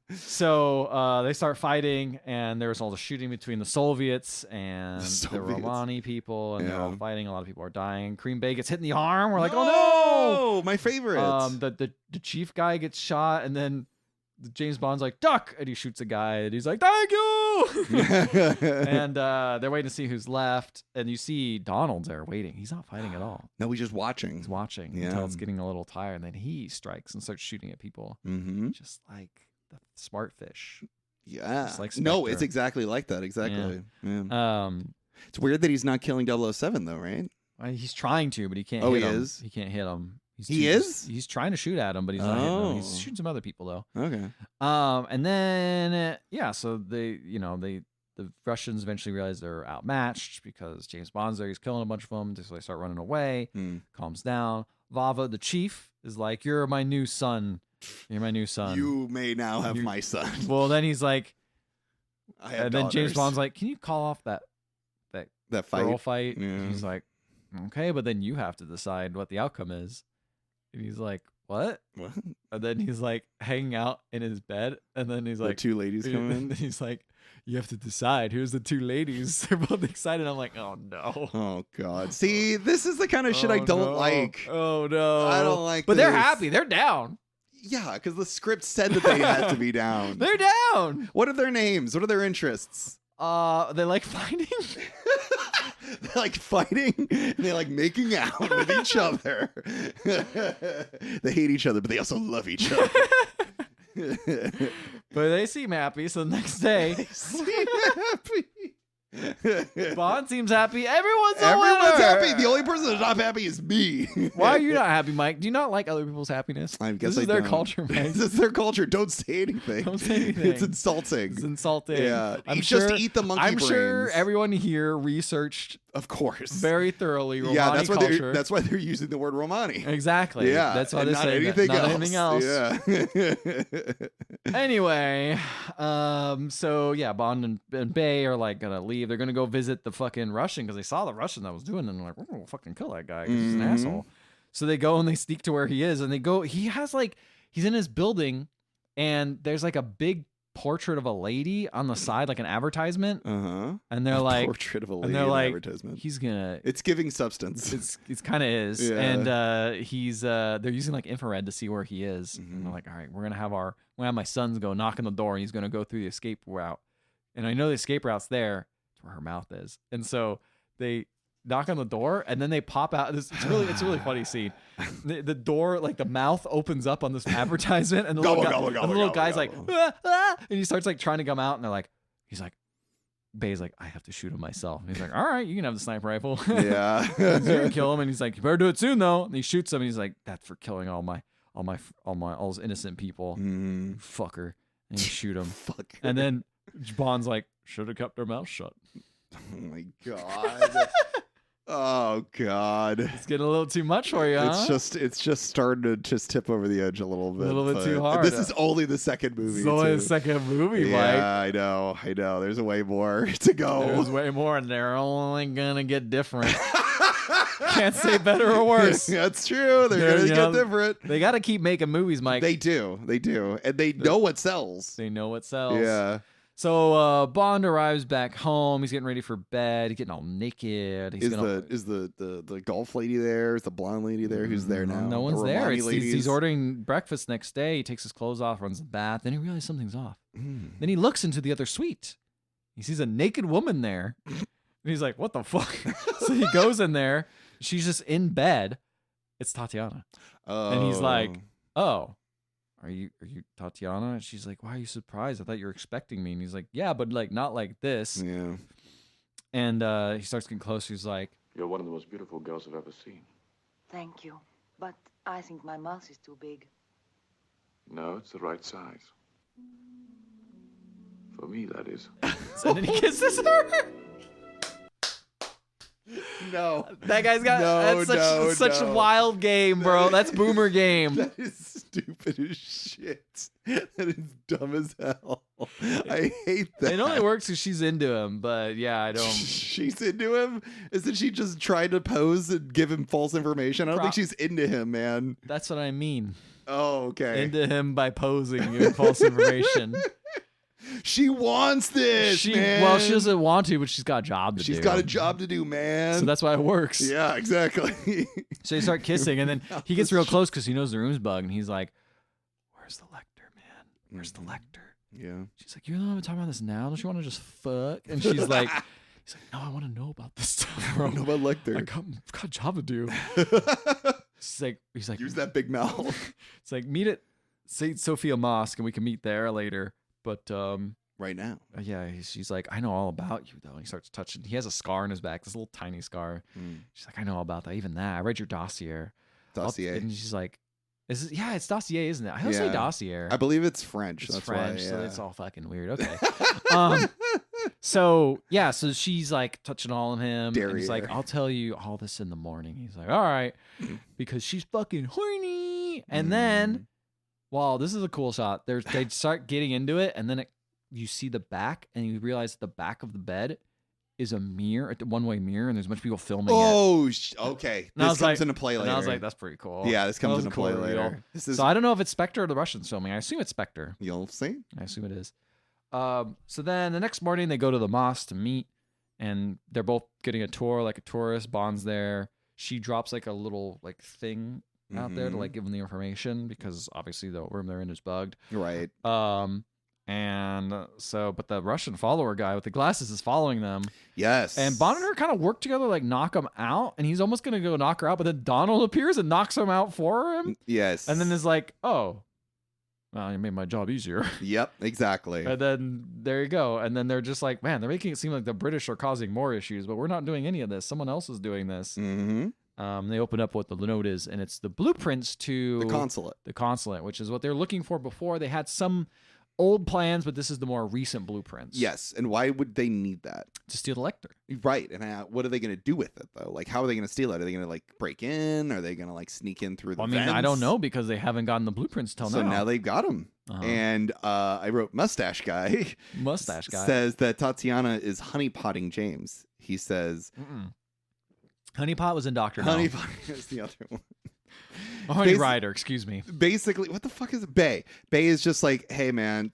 So they start fighting, and there was all the shooting between the Soviets and the Romani people, and they're all fighting. A lot of people are dying. Cream Bay gets hit in the arm. We're like, oh no! My favorite. The chief guy gets shot, and then James Bond's like, duck! And he shoots a guy, and he's like, thank you! And they're waiting to see who's left, and you see Donald's there waiting. He's not fighting at all. No, he's just watching. He's watching until it's getting a little tired, and then he strikes and starts shooting at people. Mm-hmm. Just like the smart fish. Yeah. Like no, it's exactly like that. Exactly. Yeah. It's weird that he's not killing 007 though, right? He's trying to, but he can't hit him. He can't hit him. He's trying to shoot at him, but he's not hitting him. He's shooting some other people though. Okay. And then so the Russians eventually realize they're outmatched because James Bond's there. He's killing a bunch of them. So they start running away. Calms down. Vava, the chief, is like, "You're my new son. You're my new son. You may now have my son." Well, then he's like, I have And then James daughters. Bond's like, can you call off that fight. girl fight? Yeah. And he's like, okay, but then you have to decide what the outcome is. And he's like, what? What? And then he's like hanging out in his bed. And then he's The like, two ladies come and in. he's like, you have to decide. Here's the two ladies. They're both excited. I'm like, oh no. Oh God! See, this is the kind of shit I don't like. Oh no. I don't like. But they're this. happy. They're down. Yeah, because the script said that they had to be down. They're down. What are their names? What are their interests? They like fighting. They like fighting and they like making out with each other. They hate each other, but they also love each other. But they seem happy. So the next day, They seem happy. Bond seems happy. Everyone's Everyone's happy. The only person that's not happy is me. Why are you not happy, Mike? Do you not like other people's happiness? I guess this is I their don't. culture, Mike. This is their culture. Don't say anything. Don't say anything. It's insulting. It's insulting. Yeah. I'm Just sure, eat the monkey I'm brains. sure everyone here researched Of course. very thoroughly Romani Yeah, that's why culture. that's why they're using the word Romani. Exactly. Yeah, That's why and they not say anything that. Not else. anything else. Yeah. Anyway, so yeah, Bond and Bay are like gonna leave. They're gonna go visit the fucking Russian because they saw the Russian that was doing it, and they're like, we're gonna fucking kill that guy because he's an asshole. So they go and they sneak to where he is, and they go. He has like he's in his building, and there's like a big portrait of a lady on the side, like an advertisement, and they're like portrait of a lady and they're in like, advertisement. he's gonna. It's giving substance. It's kind of is, Yeah. and he's they're using like infrared to see where he is, and they're like, all right, we're gonna have my sons go knock on the door, and he's gonna go through the escape route, and I know the escape route's there, it's where her mouth is, and so they knock on the door, and then they pop out. It's a really funny scene. The door, like the mouth opens up on this advertisement, and the little guy's like, ah, ah, and he starts like trying to come out, and he's like, Bay's like, I have to shoot him myself. And he's like, all right, you can have the sniper rifle. Yeah. You can kill him, and he's like, you better do it soon though. And he shoots him, and he's like, that's for killing all those innocent people, fucker. And you shoot him. Fuck. And then Bond's like, should have kept their mouth shut. Oh my God. Oh God. It's getting a little too much for you, huh? It's just starting to just tip over the edge a little bit. A little bit but too hard. This is only the second movie. It's only too. the second movie, Mike. Yeah, I know. There's way more to go. There's way more, and they're only gonna get different. Can't say better or worse. That's true. They're gonna get different. They got to keep making movies, Mike. They do, and they know what sells. They know what sells. Yeah. So Bond arrives back home. He's getting ready for bed. He's getting all naked. Is the golf lady there? Is the blonde lady there? Who's there now? No one's The there. Romani He's ordering breakfast next day. He takes his clothes off, runs the bath. Then he realizes something's off. Then he looks into the other suite. He sees a naked woman there. And he's like, what the fuck? So he goes in there. She's just in bed. It's Tatiana. Oh. And he's like, oh. Are you Tatiana? And she's like, why are you surprised? I thought you were expecting me. And he's like, yeah, but like not like this. Yeah. And he starts getting close. He's like, you're one of the most beautiful girls I've ever seen. Thank you. But I think my mouth is too big. No, it's the right size. For me, that is. so then he kisses her. No. That guy's got that's such a wild game, bro. That's boomer game. That is stupid as shit. That is dumb as hell. I hate that. It only works because she's into him, but yeah, I don't. She's into him? Isn't she just trying to pose and give him false information? I don't think she's into him, man. That's what I mean. Oh, okay. Into him by posing, giving false information. She wants this, man. Well, she doesn't want to, but she's got a job to do. She's got a job to do, man. So that's why it works. Yeah, exactly. So they start kissing, and then he gets real close because he knows the room's bugged, and he's like, where's the Lektor, man? Where's the Lektor? Yeah. She's like, you're the one talking about this now? Don't you want to just fuck? And she's like, he's like, no, I want to know about this stuff, bro. I know about Lektor. I got a job to do. He's like, use that big mouth. It's like, meet at St. Sophia Mosque, and we can meet there later. But right now, yeah, she's like, I know all about you though. And he starts touching. He has a scar on his back, this little tiny scar. She's like, I know all about that. Even that, I read your dossier. And she's like, it's dossier, isn't it? I always say dossier. I believe it's French. It's That's French, why, yeah. so it's all fucking weird. Okay. So she's like touching all of him. And he's like, I'll tell you all this in the morning. He's like, all right, because she's fucking horny. And then, wow, this is a cool shot. They start getting into it, and then it you see the back, and you realize the back of the bed is a mirror, a one-way mirror, and there's a bunch of people filming it. Oh, okay. And I This was comes like- into play later. And I was like, that's pretty cool. Yeah, this That comes was a into cool play reveal. later. This is So I don't know if it's Spectre or the Russians filming. I assume it's Spectre. you'll see. I assume it is. So then the next morning they go to the mosque to meet, and they're both getting a tour like a tourist. Bond's there. She drops like a little like thing out there to Mhm. like give them the information because obviously the room they're in is bugged. Right. And so, but the Russian follower guy with the glasses is following them. Yes. And Bond and her kind of work together, like knock him out. And he's almost going to go knock her out. But then Donald appears and knocks him out for him. Yes. And then is like, oh, well, you made my job easier. Yep, exactly. And then there you go. And then they're just like, man, they're making it seem like the British are causing more issues, but we're not doing any of this. Someone else is doing this. Mm-hmm. They open up what the note is, and it's the blueprints to The consulate. the consulate, which is what they're looking for before. They had some old plans, but this is the more recent blueprints. Yes. And why would they need that? To steal the Lektor. Right. And what are they going to do with it, though? Like, how are they going to steal it? Are they going to, like, break in? Are they going to, like, sneak in through the I mean, I vents? don't know because they haven't gotten the blueprints till So now. now they've got them. Uh-huh. And I wrote Mustache Guy. Mustache guy. Says that Tatiana is honeypotting James. He says... Honeypot was in Doctor No. Honeypotting is the other one. Oh, Honey Basi- Rider, excuse me. Basically, what the fuck is it? Bay? Bay is just like, hey, man,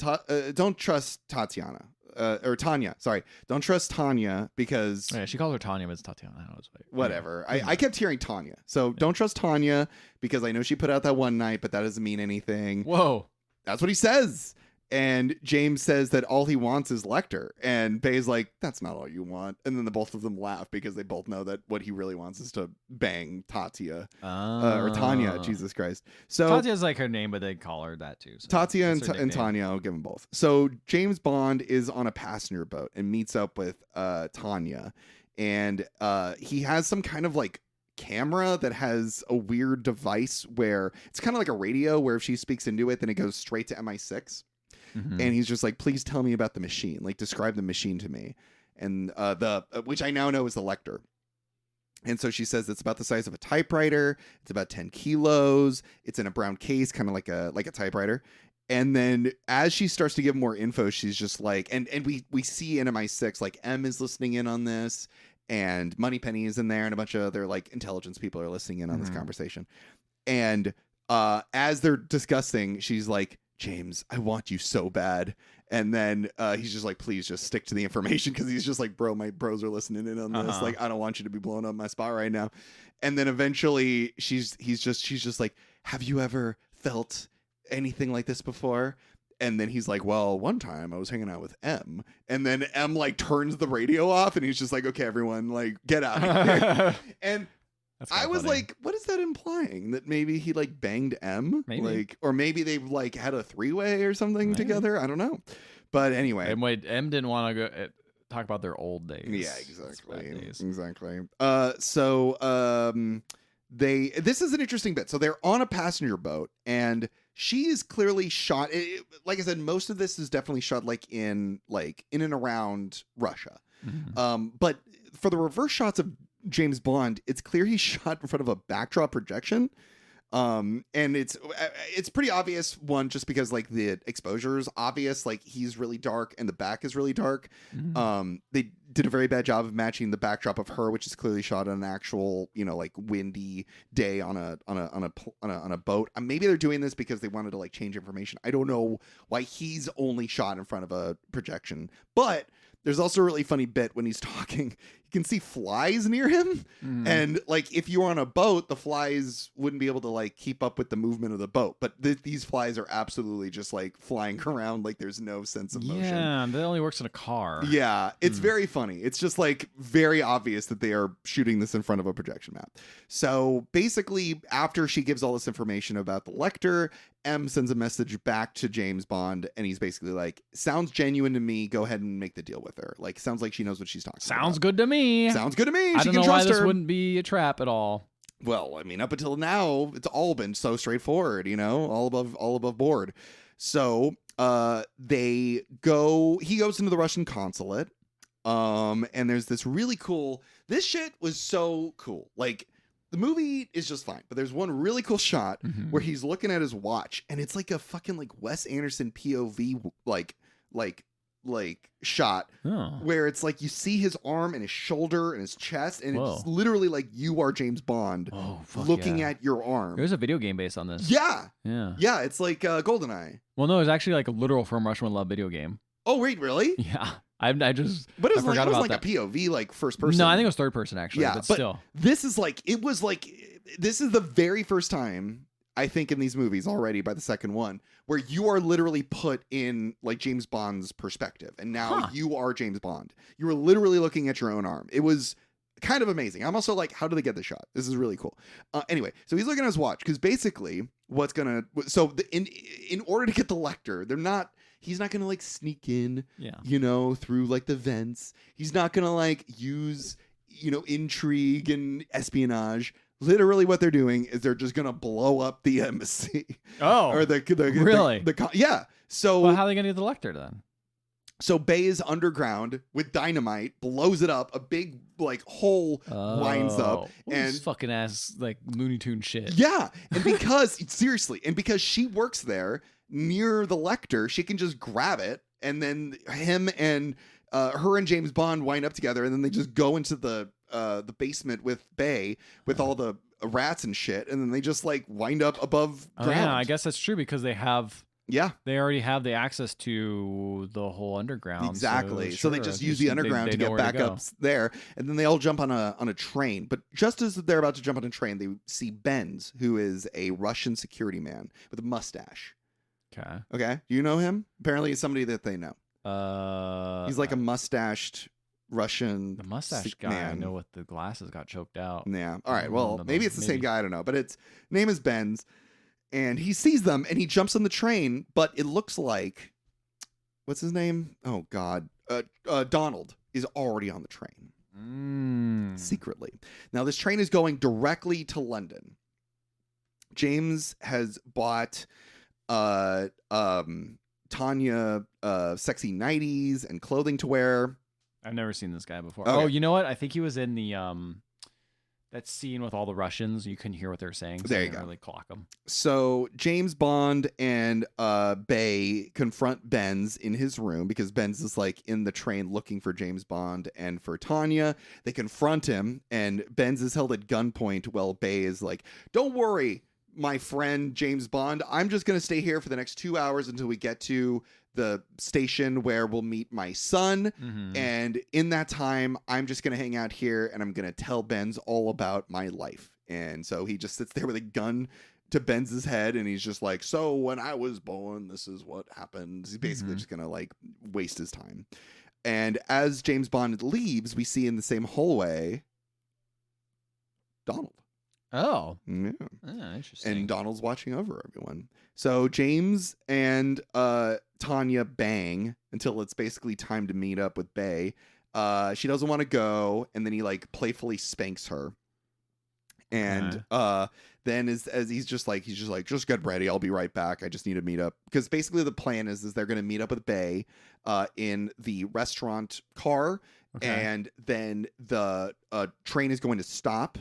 don't trust Tatiana. Or Tanya, sorry. Don't trust Tanya because... Oh, yeah, she calls her Tanya, but it's Tatiana. I know it's right. Whatever. I kept hearing Tanya. So don't trust Tanya because I know she put out that one night, but that doesn't mean anything. Whoa. That's what he says. And James says that all he wants is Lektor. And Bay's like, that's not all you want. And then the both of them laugh because they both know that what he really wants is to bang Tatia. Or Tanya, Jesus Christ. So Tatia's like her name, but they call her that too. So Tatia that's her and nickname. Tanya, I'll give them both. So James Bond is on a passenger boat and meets up with Tanya. And he has some kind of like camera that has a weird device where it's kind of like a radio where if she speaks into it, then it goes straight to MI6. Mhm. And he's just like, please tell me about the machine. Like, describe the machine to me. And which I now know is the Lektor. And so she says it's about the size of a typewriter. It's about 10 kilos. It's in a brown case, kind of like a typewriter. And then as she starts to give more info, she's just like, and we see in MI6, like M is listening in on this, and Moneypenny is in there, and a bunch of other like intelligence people are listening in on this conversation. And as they're discussing, she's like, James, I want you so bad. And then he's just like, please just stick to the information, because he's just like, bro, my bros are listening in on this. Like, I don't want you to be blowing up my spot right now. And then eventually she's just like, have you ever felt anything like this before? And then he's like, well, one time I was hanging out with M. And then M like turns the radio off, and he's just like, okay, everyone, like, get out of here. And I was like, what is that implying? That maybe he like banged M? Maybe. Like, or maybe they've like had a three-way or something together. I don't know. But anyway. And wait, M didn't want to go talk about their old days. Yeah, exactly. Days. Exactly. This is an interesting bit. So they're on a passenger boat, and she is clearly shot. Like I said, most of this is definitely shot like in and around Russia. Mhm. But for the reverse shots of James Bond, it's clear he's shot in front of a backdrop projection. And it's pretty obvious, one, just because like the exposure is obvious, like he's really dark and the back is really dark. They did a very bad job of matching the backdrop of her, which is clearly shot on an actual, like windy day on a boat. Maybe they're doing this because they wanted to like change information. I don't know why he's only shot in front of a projection, but there's also a really funny bit when he's talking. You can see flies near him. And like if you were on a boat, the flies wouldn't be able to like keep up with the movement of the boat. But these flies are absolutely just like flying around like there's no sense of motion. Yeah, that only works in a car. Yeah, it's very funny. It's just like very obvious that they are shooting this in front of a projection map. So basically, after she gives all this information about the Lektor, M sends a message back to James Bond, and he's basically like, sounds genuine to me. Go ahead and make the deal with her. Like, sounds like she knows what she's talking about. Sounds good to me. Sounds good to me. I She don't can know why trust this her. wouldn't be a trap at all. Well, I mean, up until now, it's all been so straightforward, all above board. So he goes into the Russian consulate, and there's this really cool, this shit was so cool. Like, the movie is just fine, but there's one really cool shot where he's looking at his watch, and it's like a fucking like Wes Anderson POV like like shot Oh. where it's like you see his arm and his shoulder and his chest, and Whoa. it's literally like you are James Bond Oh, fuck looking yeah. at your arm. There's a video game based on this. Yeah. Yeah. Yeah, it's like GoldenEye. Well, no, it was actually like a literal From Russia with Love video game. Oh, wait, really? Yeah. I just. But it was I like, forgot it was about like that. a POV, like first person. No, I think it was third person actually. Yeah, but but still. this is like, it was like, this is the very first time, I think, in these movies already by the second one, where you are literally put in like James Bond's perspective. And now you are James Bond. You were literally looking at your own arm. It was kind of amazing. I'm also like, how do they get the shot? This is really cool. Anyway, so he's looking at his watch because basically in order to get the Lektor, he's not gonna like sneak in, through like the vents. He's not gonna like use, intrigue and espionage. Literally what they're doing is they're just gonna blow up the embassy. Oh, or really? Yeah. So well, how are they gonna get the Lektor then? So Bay is underground with dynamite, blows it up, a big like hole winds up, and fucking ass like Looney Tune shit. Yeah, and because because she works there near the Lektor, she can just grab it, and then him and her and James Bond wind up together, and then they just go into the basement with Bay with all the rats and shit, and then they just like wind up above ground. Yeah, I guess that's true because they have. Yeah. They already have the access to the whole underground. Exactly. So they just use the underground to get back up there. And then they all jump on a train. But just as they're about to jump on a train, they see Benz, who is a Russian security man with a mustache. Okay. Do you know him? Apparently he's somebody that they know. He's like a mustached Russian. The mustache guy. Man. I know what the glasses got choked out. Yeah. All right. Well, maybe it's the same guy. I don't know. But its name is Benz. And he sees them and he jumps on the train, but it looks like, what's his name? Oh, God. Donald is already on the train. Secretly. Now, this train is going directly to London. James has bought Tanya sexy nighties and clothing to wear. I've never seen this guy before. Okay. Oh, you know what? I think he was in the that scene with all the Russians. You couldn't hear what they were saying. So there you go. Really clock them. So James Bond and Bay confront Benz in his room because Benz is like in the train looking for James Bond and for Tanya. They confront him and Benz is held at gunpoint while Bay is like, "Don't worry, my friend James Bond. I'm just going to stay here for the next 2 hours until we get to the station where we'll meet my son. And in that time, I'm just going to hang out here and I'm going to tell Benz all about my life." And so he just sits there with a gun to Benz's head and he's just like, "So when I was born, this is what happened." He's basically just going to like waste his time. And as James Bond leaves, we see in the same hallway Donald. Oh. Yeah. Interesting. And Donald's watching over everyone. So James and Tanya bang until it's basically time to meet up with Bay. She doesn't want to go, and then he like playfully spanks her. And then as he's just like, just get ready, I'll be right back. I just need to meet up. Because basically the plan is they're going to meet up with Bay in the restaurant car. Okay. And then the train is going to stop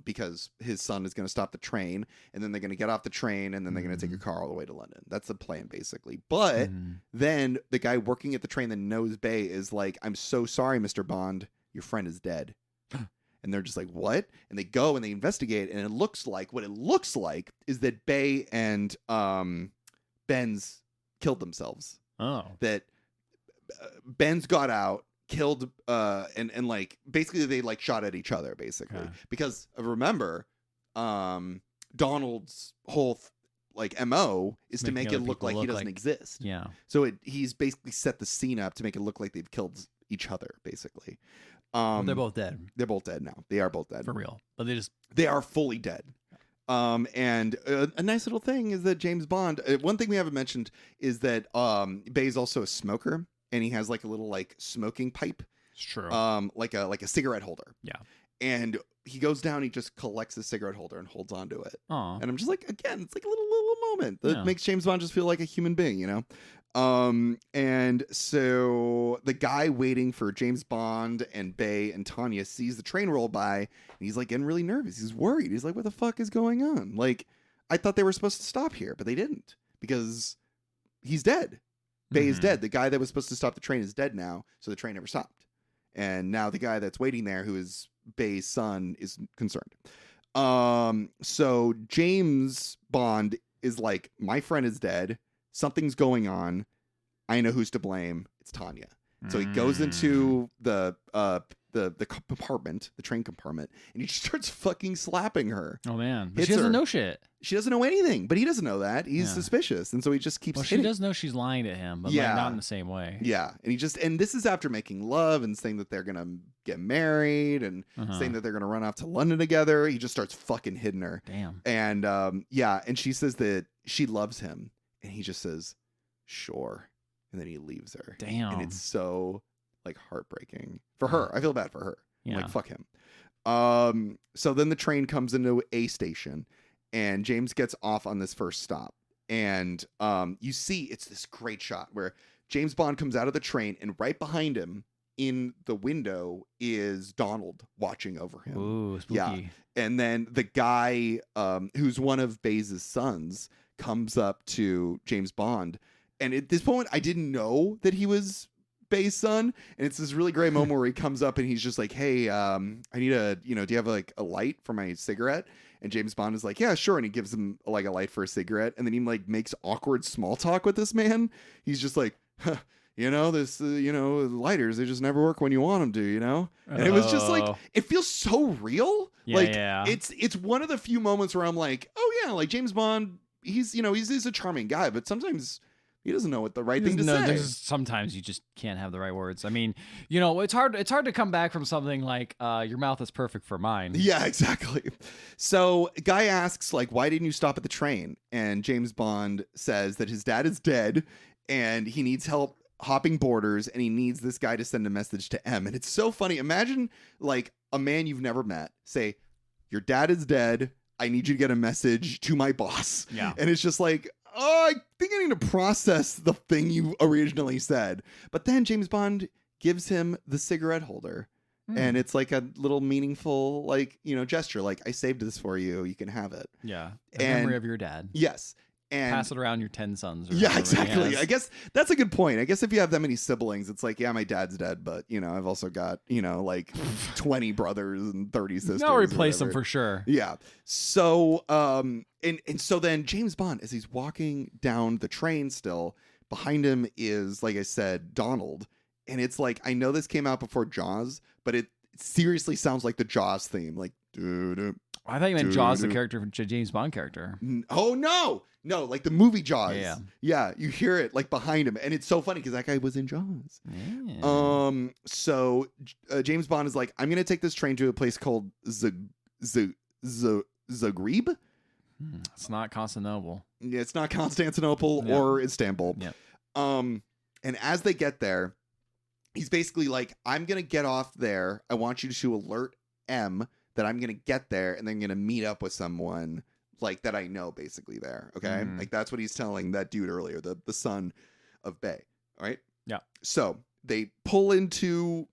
because his son is going to stop the train, and then they're going to get off the train, and then they're going to take a car all the way to London. That's the plan, basically. But then the guy working at the train that knows Bay is like, "I'm so sorry, Mr. Bond, your friend is dead." And they're just like, "What?" And they go and they investigate, and it looks like is that Bay and Benz killed themselves. Oh, that Benz got out, killed and like basically they like shot at each other basically. Okay. Because remember Donald's whole like MO is to make it look like he doesn't exist. Yeah. So he's basically set the scene up to make it look like they've killed each other basically. Well, they're both dead. They're both dead now. They are both dead. For real. But they are fully dead. And a nice little thing is that James Bond, one thing we haven't mentioned is that Bay's also a smoker. And he has like a little like smoking pipe. It's true. Like a cigarette holder. Yeah. And he goes down, he just collects a cigarette holder and holds onto it. Aww. And I'm just like, again, it's like a little moment that makes James Bond just feel like a human being, you know? And so the guy waiting for James Bond and Bay and Tanya sees the train roll by, and he's like getting really nervous. He's worried. He's like, what the fuck is going on? Like, I thought they were supposed to stop here, but they didn't because he's dead. Bay is dead. The guy that was supposed to stop the train is dead now, so the train never stopped. And now the guy that's waiting there, who is Bay's son, is concerned. So James Bond is like, my friend is dead. Something's going on. I know who's to blame. It's Tanya. So he goes into the compartment, the train compartment, and he just starts fucking slapping her. Oh man, but Hits she doesn't her. know shit. She doesn't know anything, but he doesn't know that. He's suspicious, and so he just keeps. Well, she hitting. does know she's lying to him, but like not in the same way. Yeah, and this is after making love and saying that they're gonna get married and saying that they're gonna run off to London together. He just starts fucking hitting her. Damn. And and she says that she loves him, and he just says, "Sure," and then he leaves her. Damn. And it's so like heartbreaking for her. I feel bad for her. I'm like, fuck him. So then the train comes into a station, and James gets off on this first stop. And you see it's this great shot where James Bond comes out of the train, and right behind him in the window is Donald watching over him. Ooh, spooky. Yeah. And then the guy who's one of Baze's sons comes up to James Bond. And at this point, I didn't know that he was Bae's son, and it's this really great moment where he comes up and he's just like, "Hey, I need do you have like a light for my cigarette?" And James Bond is like, "Yeah, sure," and he gives him like a light for a cigarette, and then he like makes awkward small talk with this man. He's just like, huh, this lighters, they just never work when you want them to, and it was just like, it feels so real. It's one of the few moments where I'm like, oh yeah, like James Bond, he's a charming guy, but sometimes he doesn't know what the right thing to say. Sometimes you just can't have the right words. I mean, it's hard to come back from something like your mouth is perfect for mine. Yeah, exactly. So a guy asks, like, why didn't you stop at the train? And James Bond says that his dad is dead and he needs help hopping borders, and he needs this guy to send a message to M. And it's so funny. Imagine like a man you've never met say, your dad is dead. I need you to get a message to my boss. Yeah. And it's just like, oh, I think I need to process the thing you originally said. But then James Bond gives him the cigarette holder. And it's like a little meaningful, like, gesture. Like, I saved this for you. You can have it. Yeah. A memory of your dad. Yes. And pass it around your 10 sons. Yeah, exactly. I guess that's a good point. I guess if you have that many siblings, it's like, yeah, my dad's dead, but, I've also got, like 20 brothers and 30 sisters. Now replace them for sure. Yeah. So, and so then James Bond, as he's walking down the train still, behind him is, like I said, Donald. And it's like, I know this came out before Jaws, but it seriously sounds like the Jaws theme. Like, I thought you meant Jaws, the character, James Bond character. Oh, no, like the movie Jaws. Yeah. You hear it like behind him, and it's so funny because that guy was in Jaws. Yeah. So James Bond is like, I'm gonna take this train to a place called Zagreb. It's not Constantinople. Yeah, it's not Constantinople or Istanbul. Yeah. And as they get there, he's basically like, I'm gonna get off there. I want you to alert M that I'm gonna get there, and then I'm gonna meet up with someone like that I know basically there. Okay. Like that's what he's telling that dude earlier, the son of Bay. All right. Yeah. So they pull into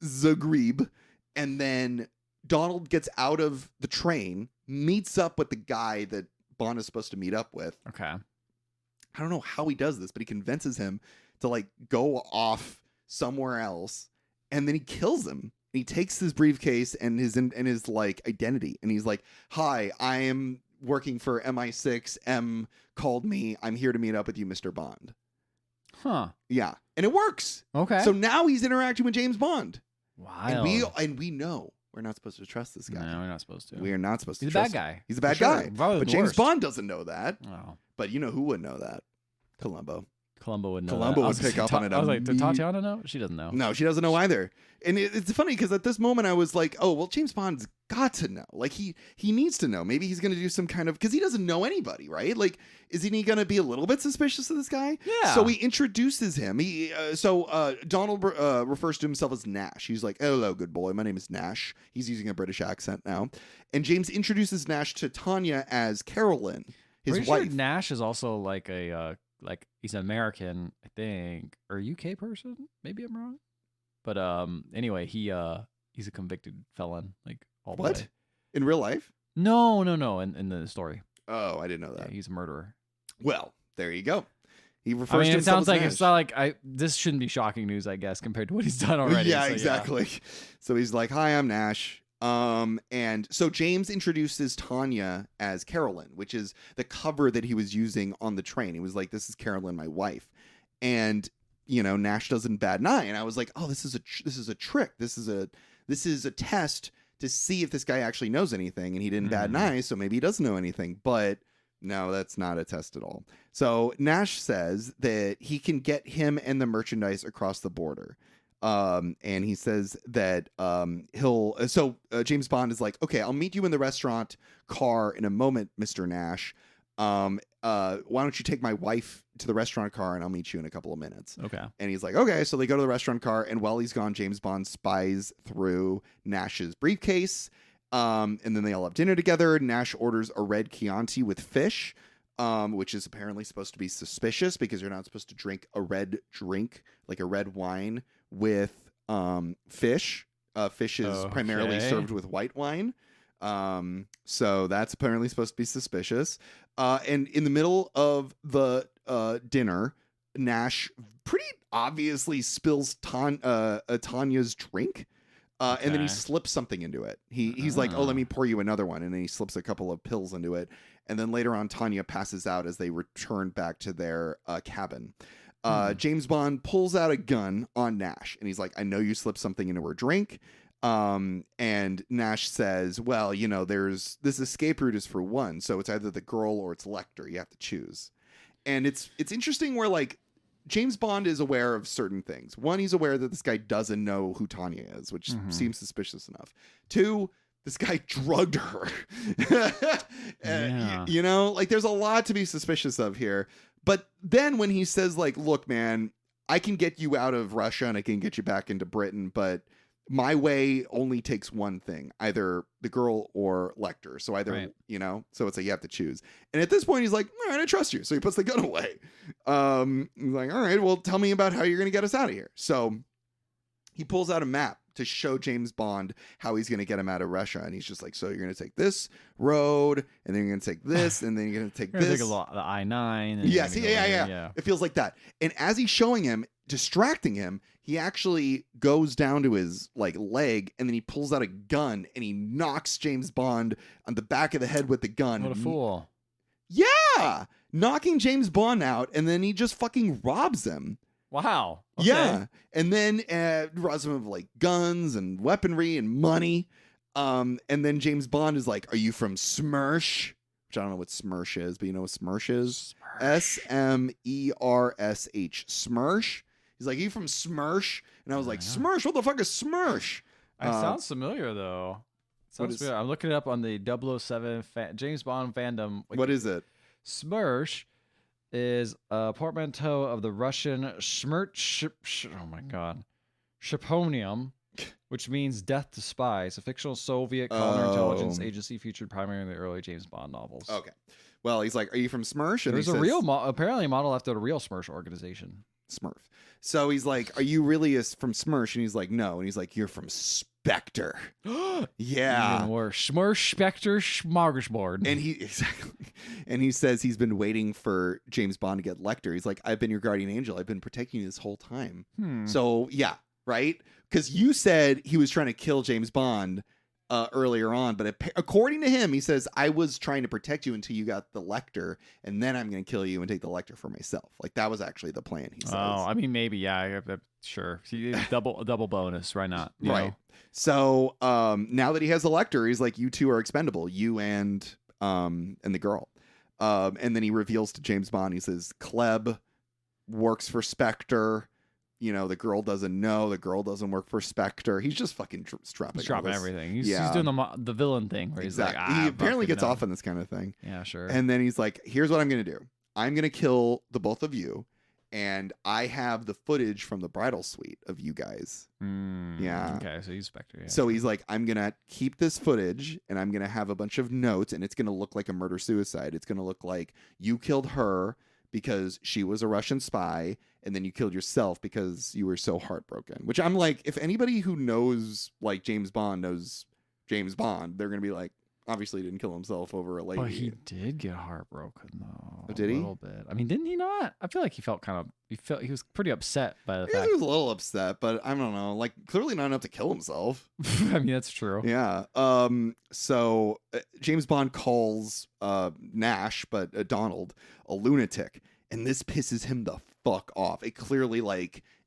Zagreb, and then Donald gets out of the train, meets up with the guy that Bond is supposed to meet up with. Okay. I don't know how he does this, but he convinces him to like go off somewhere else, and then he kills him. He takes his briefcase and his like identity, and he's like, "Hi, I am working for MI6. M called me. I'm here to meet up with you, Mr. Bond." Huh. Yeah, and it works. Okay. So now he's interacting with James Bond. Wow. And we know we're not supposed to trust this guy. No, we're not supposed to. We are not supposed to. He's trust a bad him. guy. He's a bad For sure. guy. Probably But the James worst. Bond doesn't know that. Oh. But you know who would know that? Columbo. Columbo would know. Columbo that. would pick up on it. I was like, did Tatiana know? She doesn't know. No, she doesn't know either. And it's funny because at this moment I was like, oh, well, James Bond's got to know. Like he needs to know. Maybe he's going to do some kind of, because he doesn't know anybody, right? Like, isn't he going to be a little bit suspicious of this guy? Yeah. So he introduces him. Donald refers to himself as Nash. He's like, hello, good boy. My name is Nash. He's using a British accent now. And James introduces Nash to Tanya as Carolyn, his Pretty wife. sure Nash is also like a like he's an American, I think, or a UK person. Maybe I'm wrong. But anyway, he's a convicted felon, like all the What? way. In real life? No. In the story, Oh, I didn't know that. yeah, he's a murderer. Well, there you go. He refers I mean, to it himself sounds as like Nash. it's not like this shouldn't be shocking news, I guess, compared to what he's done already. Yeah, So, exactly. So he's like, "Hi, I'm Nash." And so James introduces Tanya as Carolyn, which is the cover that he was using on the train. He was like, "This is Carolyn, my wife," and Nash doesn't bat an eye. And I was like, "Oh, this is a trick. This is a test to see if this guy actually knows anything." And he didn't bat an eye, so maybe he doesn't know anything. But no, that's not a test at all. So Nash says that he can get him and the merchandise across the border. And he says that James Bond is like, "Okay, I'll meet you in the restaurant car in a moment, Mr. Nash. Why don't you take my wife to the restaurant car and I'll meet you in a couple of minutes." Okay. And he's like, "Okay." So they go to the restaurant car, and while he's gone, James Bond spies through Nash's briefcase. And then they all have dinner together. Nash orders a red Chianti with fish, which is apparently supposed to be suspicious because you're not supposed to drink a red drink, like a red wine, with fish. Fish is primarily served with white wine. So that's apparently supposed to be suspicious. And in the middle of the dinner, Nash pretty obviously spills Tanya's drink. And then he slips something into it. He's like, "Oh, let me pour you another one." And then he slips a couple of pills into it. And then later on, Tanya passes out as they return back to their cabin. James Bond pulls out a gun on Nash. And he's like, "I know you slipped something into her drink." And Nash says, "Well, this escape route is for one. So it's either the girl or it's Lektor. You have to choose." And it's interesting where, like, James Bond is aware of certain things. One, he's aware that this guy doesn't know who Tanya is, which seems suspicious enough. Two, this guy drugged her. There's a lot to be suspicious of here. But then when he says, like, "Look, man, I can get you out of Russia and I can get you back into Britain, but my way only takes one thing, either the girl or Lektor. So either, so it's like you have to choose." And at this point, he's like, "All right, I trust you." So he puts the gun away. He's like, "All right, well, tell me about how you're going to get us out of here." So he pulls out a map to show James Bond how he's going to get him out of Russia. And he's just like, "So you're going to take this road, and then you're going to take this, and then you're going to take this. Take the I-9. Yes, yeah. It feels like that. And as he's showing him, distracting him, he actually goes down to his leg, and then he pulls out a gun and he knocks James Bond on the back of the head with the gun. What a fool. Yeah, knocking James Bond out, and then he just fucking robs him. Wow. Okay. Yeah, and then robs him of guns and weaponry and money. And then James Bond is like, "Are you from Smersh?" Which I don't know what Smersh is, but you know what Smersh is? Smersh. Smersh. He's like, "Are you from Smersh?" And I was like, "Smersh? What the fuck is Smersh?" It sounds familiar, though. I'm looking it up on the 007 James Bond fandom. What is it? Smersh is a portmanteau of the Russian Shiponium, which means death to spies, a fictional Soviet counterintelligence agency featured primarily in the early James Bond novels. Okay. Well, he's like, "Are you from Smersh?" And there's a real, apparently a model after the real Smersh organization. Smurf. So he's like, "Are you really from Smersh?" And he's like, "No." And he's like, "You're from SPECTRE." Yeah. Even worse. Smersh, SPECTRE, smorgasbord. And he says he's been waiting for James Bond to get Lektor. He's like, "I've been your guardian angel. I've been protecting you this whole time." So yeah, right? Because you said he was trying to kill James Bond earlier on, but according to him, he says, "I was trying to protect you until you got the Lektor, and then I'm going to kill you and take the Lektor for myself." Like, that was actually the plan, he says. Oh, I mean, maybe, yeah, sure. Double bonus, why not? You right. know? So now that he has the Lektor, he's like, "You two are expendable, you and the girl." And then he reveals to James Bond, he says, "Kleb works for SPECTRE. The girl doesn't know. The girl doesn't work for SPECTRE." He's just fucking dropping everything. He's doing the villain thing where he's like, he apparently gets off on this kind of thing. Yeah, sure. And then he's like, "Here's what I'm going to do. I'm going to kill the both of you, and I have the footage from the bridal suite of you guys." Yeah. Okay, so he's SPECTRE. Yeah. So he's like, "I'm going to keep this footage, and I'm going to have a bunch of notes, and it's going to look like a murder-suicide. It's going to look like you killed her because she was a Russian spy, and then you killed yourself because you were so heartbroken." Which I'm like, if anybody who knows James Bond knows James Bond, they're gonna be like, obviously didn't kill himself over a lady. But he did get heartbroken though. Oh, did he? A little bit. I mean, didn't he not? I feel like he felt he was pretty upset by the I guess fact. he was a little upset, but I don't know. Like, clearly not enough to kill himself. I mean, that's true. Yeah. So James Bond calls Nash, but Donald, a lunatic, and this pisses him the fuck off. It clearly,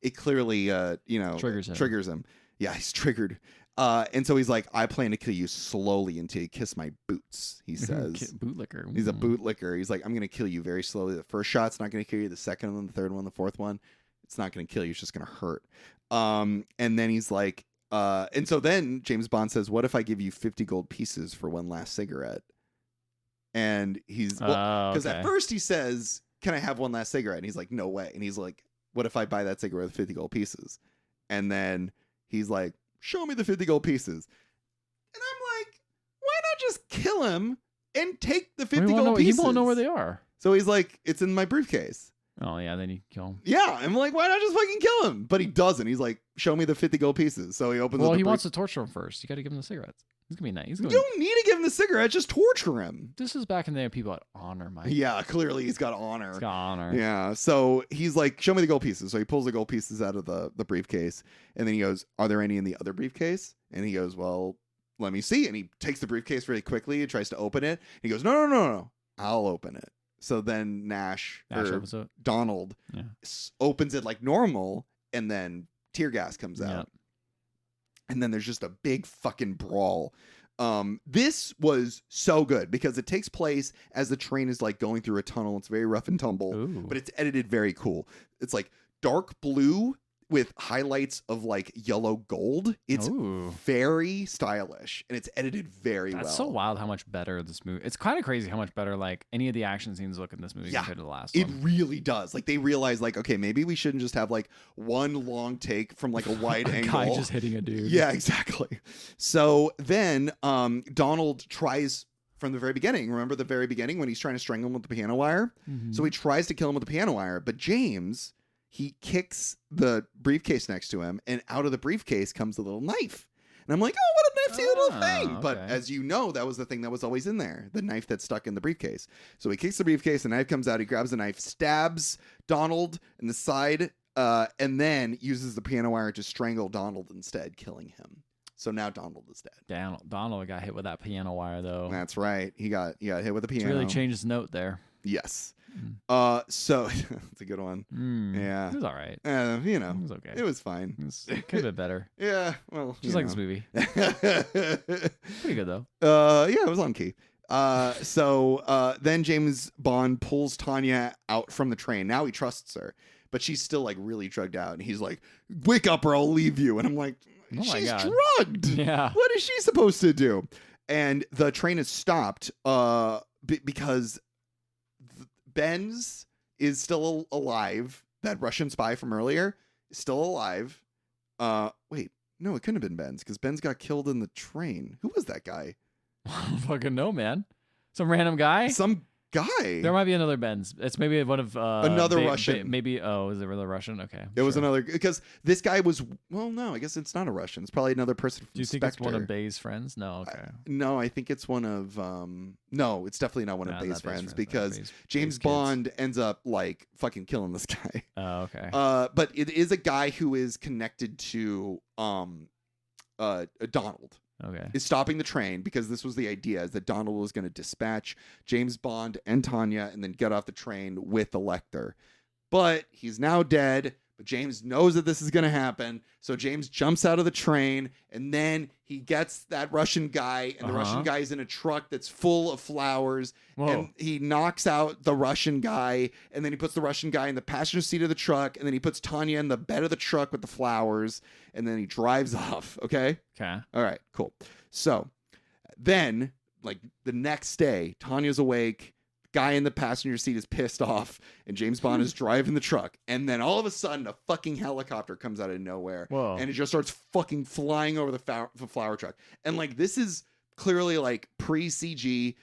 triggers him. Yeah, he's triggered. And so he's like, I plan to kill you slowly until you kiss my boots, he says. Bootlicker. He's a bootlicker. He's like, I'm going to kill you very slowly. The first shot's not going to kill you. The second one, the third one, the fourth one, it's not going to kill you. It's just going to hurt. And then he's like, and so then James Bond says, what if I give you 50 gold pieces for one last cigarette? And he's, because at first he says, can I have one last cigarette? And he's like, no way. And he's like, what if I buy that cigarette with 50 gold pieces? And then he's like, show me the 50 gold pieces. And I'm like, why not just kill him and take the 50 gold pieces? He won't know where they are. So he's like, it's in my briefcase. Oh, yeah, then you kill him. Yeah, I'm like, why not just fucking kill him? But he doesn't. He's like, show me the 50 gold pieces. So he opens up he wants to torture him first. You got to give him the cigarettes. He's going to be nice. You don't need to give him the cigarette. Just torture him. This is back in the day people had honor, Mike. Yeah, clearly he's got honor. He's got honor. Yeah, so he's like, show me the gold pieces. So he pulls the gold pieces out of the briefcase. And then he goes, are there any in the other briefcase? And he goes, well, let me see. And he takes the briefcase really quickly and tries to open it. He goes, no. I'll open it. So then Nash opens it. Donald opens it like normal, and then tear gas comes out. Yep. And then there's just a big fucking brawl. This was so good because it takes place as the train is like going through a tunnel. It's very rough and tumble, but it's edited very cool. It's like dark blue with highlights of like yellow gold. It's very stylish and it's edited very well. That's so wild how much better this movie. It's kind of crazy how much better like any of the action scenes look in this movie compared to the last one. It really does. Like they realize like, okay, maybe we shouldn't just have like one long take from like a wide angle. Guy just hitting a dude. Yeah, exactly. So then Donald tries from the very beginning. Remember the very beginning when he's trying to strangle him with the piano wire? Mm-hmm. So he tries to kill him with the piano wire, but James, he kicks the briefcase next to him, and out of the briefcase comes a little knife. And I'm like, oh, what a nifty little thing. Okay. But as you know, that was the thing that was always in there, the knife that's stuck in the briefcase. So he kicks the briefcase, the knife comes out, he grabs the knife, stabs Donald in the side, and then uses the piano wire to strangle Donald instead, killing him. So now Donald is dead. Donald got hit with that piano wire, though. That's right. He got hit with the piano. It's really changed his note there. Yes. So it's a good one. Yeah, it was all right. You know, it was okay. It was fine. It could have been better. Yeah, well, just like this movie. Pretty good though. Yeah, it was on key. So then James Bond pulls Tanya out from the train. Now he trusts her, but she's still like really drugged out, and he's like, "Wake up, or I'll leave you." And I'm like, "She's drugged. Yeah, what is she supposed to do?" And the train is stopped because Benz is still alive. That Russian spy from earlier is still alive. Wait, no, it couldn't have been Benz because Benz got killed in the train. Who was that guy? I don't fucking know, man. Some random guy? Some guy. There might be another Benz. It's maybe one of another Russian. Maybe is it really Russian? Okay. It was another because this guy was no, I guess it's not a Russian. It's probably another person from Do you think SPECTRE. It's one of Bay's friends? No, okay. No, I think it's one of no, it's definitely not one of Bay's friends because James Bond ends up like fucking killing this guy. Oh, okay. But it is a guy who is connected to Donald. Okay. Is stopping the train because this was the idea, is that Donald was going to dispatch James Bond and Tanya and then get off the train with the Lektor. But he's now dead, but James knows that this is going to happen. So James jumps out of the train and then he gets that Russian guy, and the Russian guy is in a truck that's full of flowers. Whoa. And he knocks out the Russian guy, and then he puts the Russian guy in the passenger seat of the truck, and then he puts Tanya in the bed of the truck with the flowers, and then he drives off. Okay? Okay. All right, cool. So then, like the next day, Tanya's awake. Guy in the passenger seat is pissed off, and James Bond is driving the truck. And then all of a sudden, a fucking helicopter comes out of nowhere. Whoa. And it just starts fucking flying over the flower truck. And like, this is clearly like pre-CG,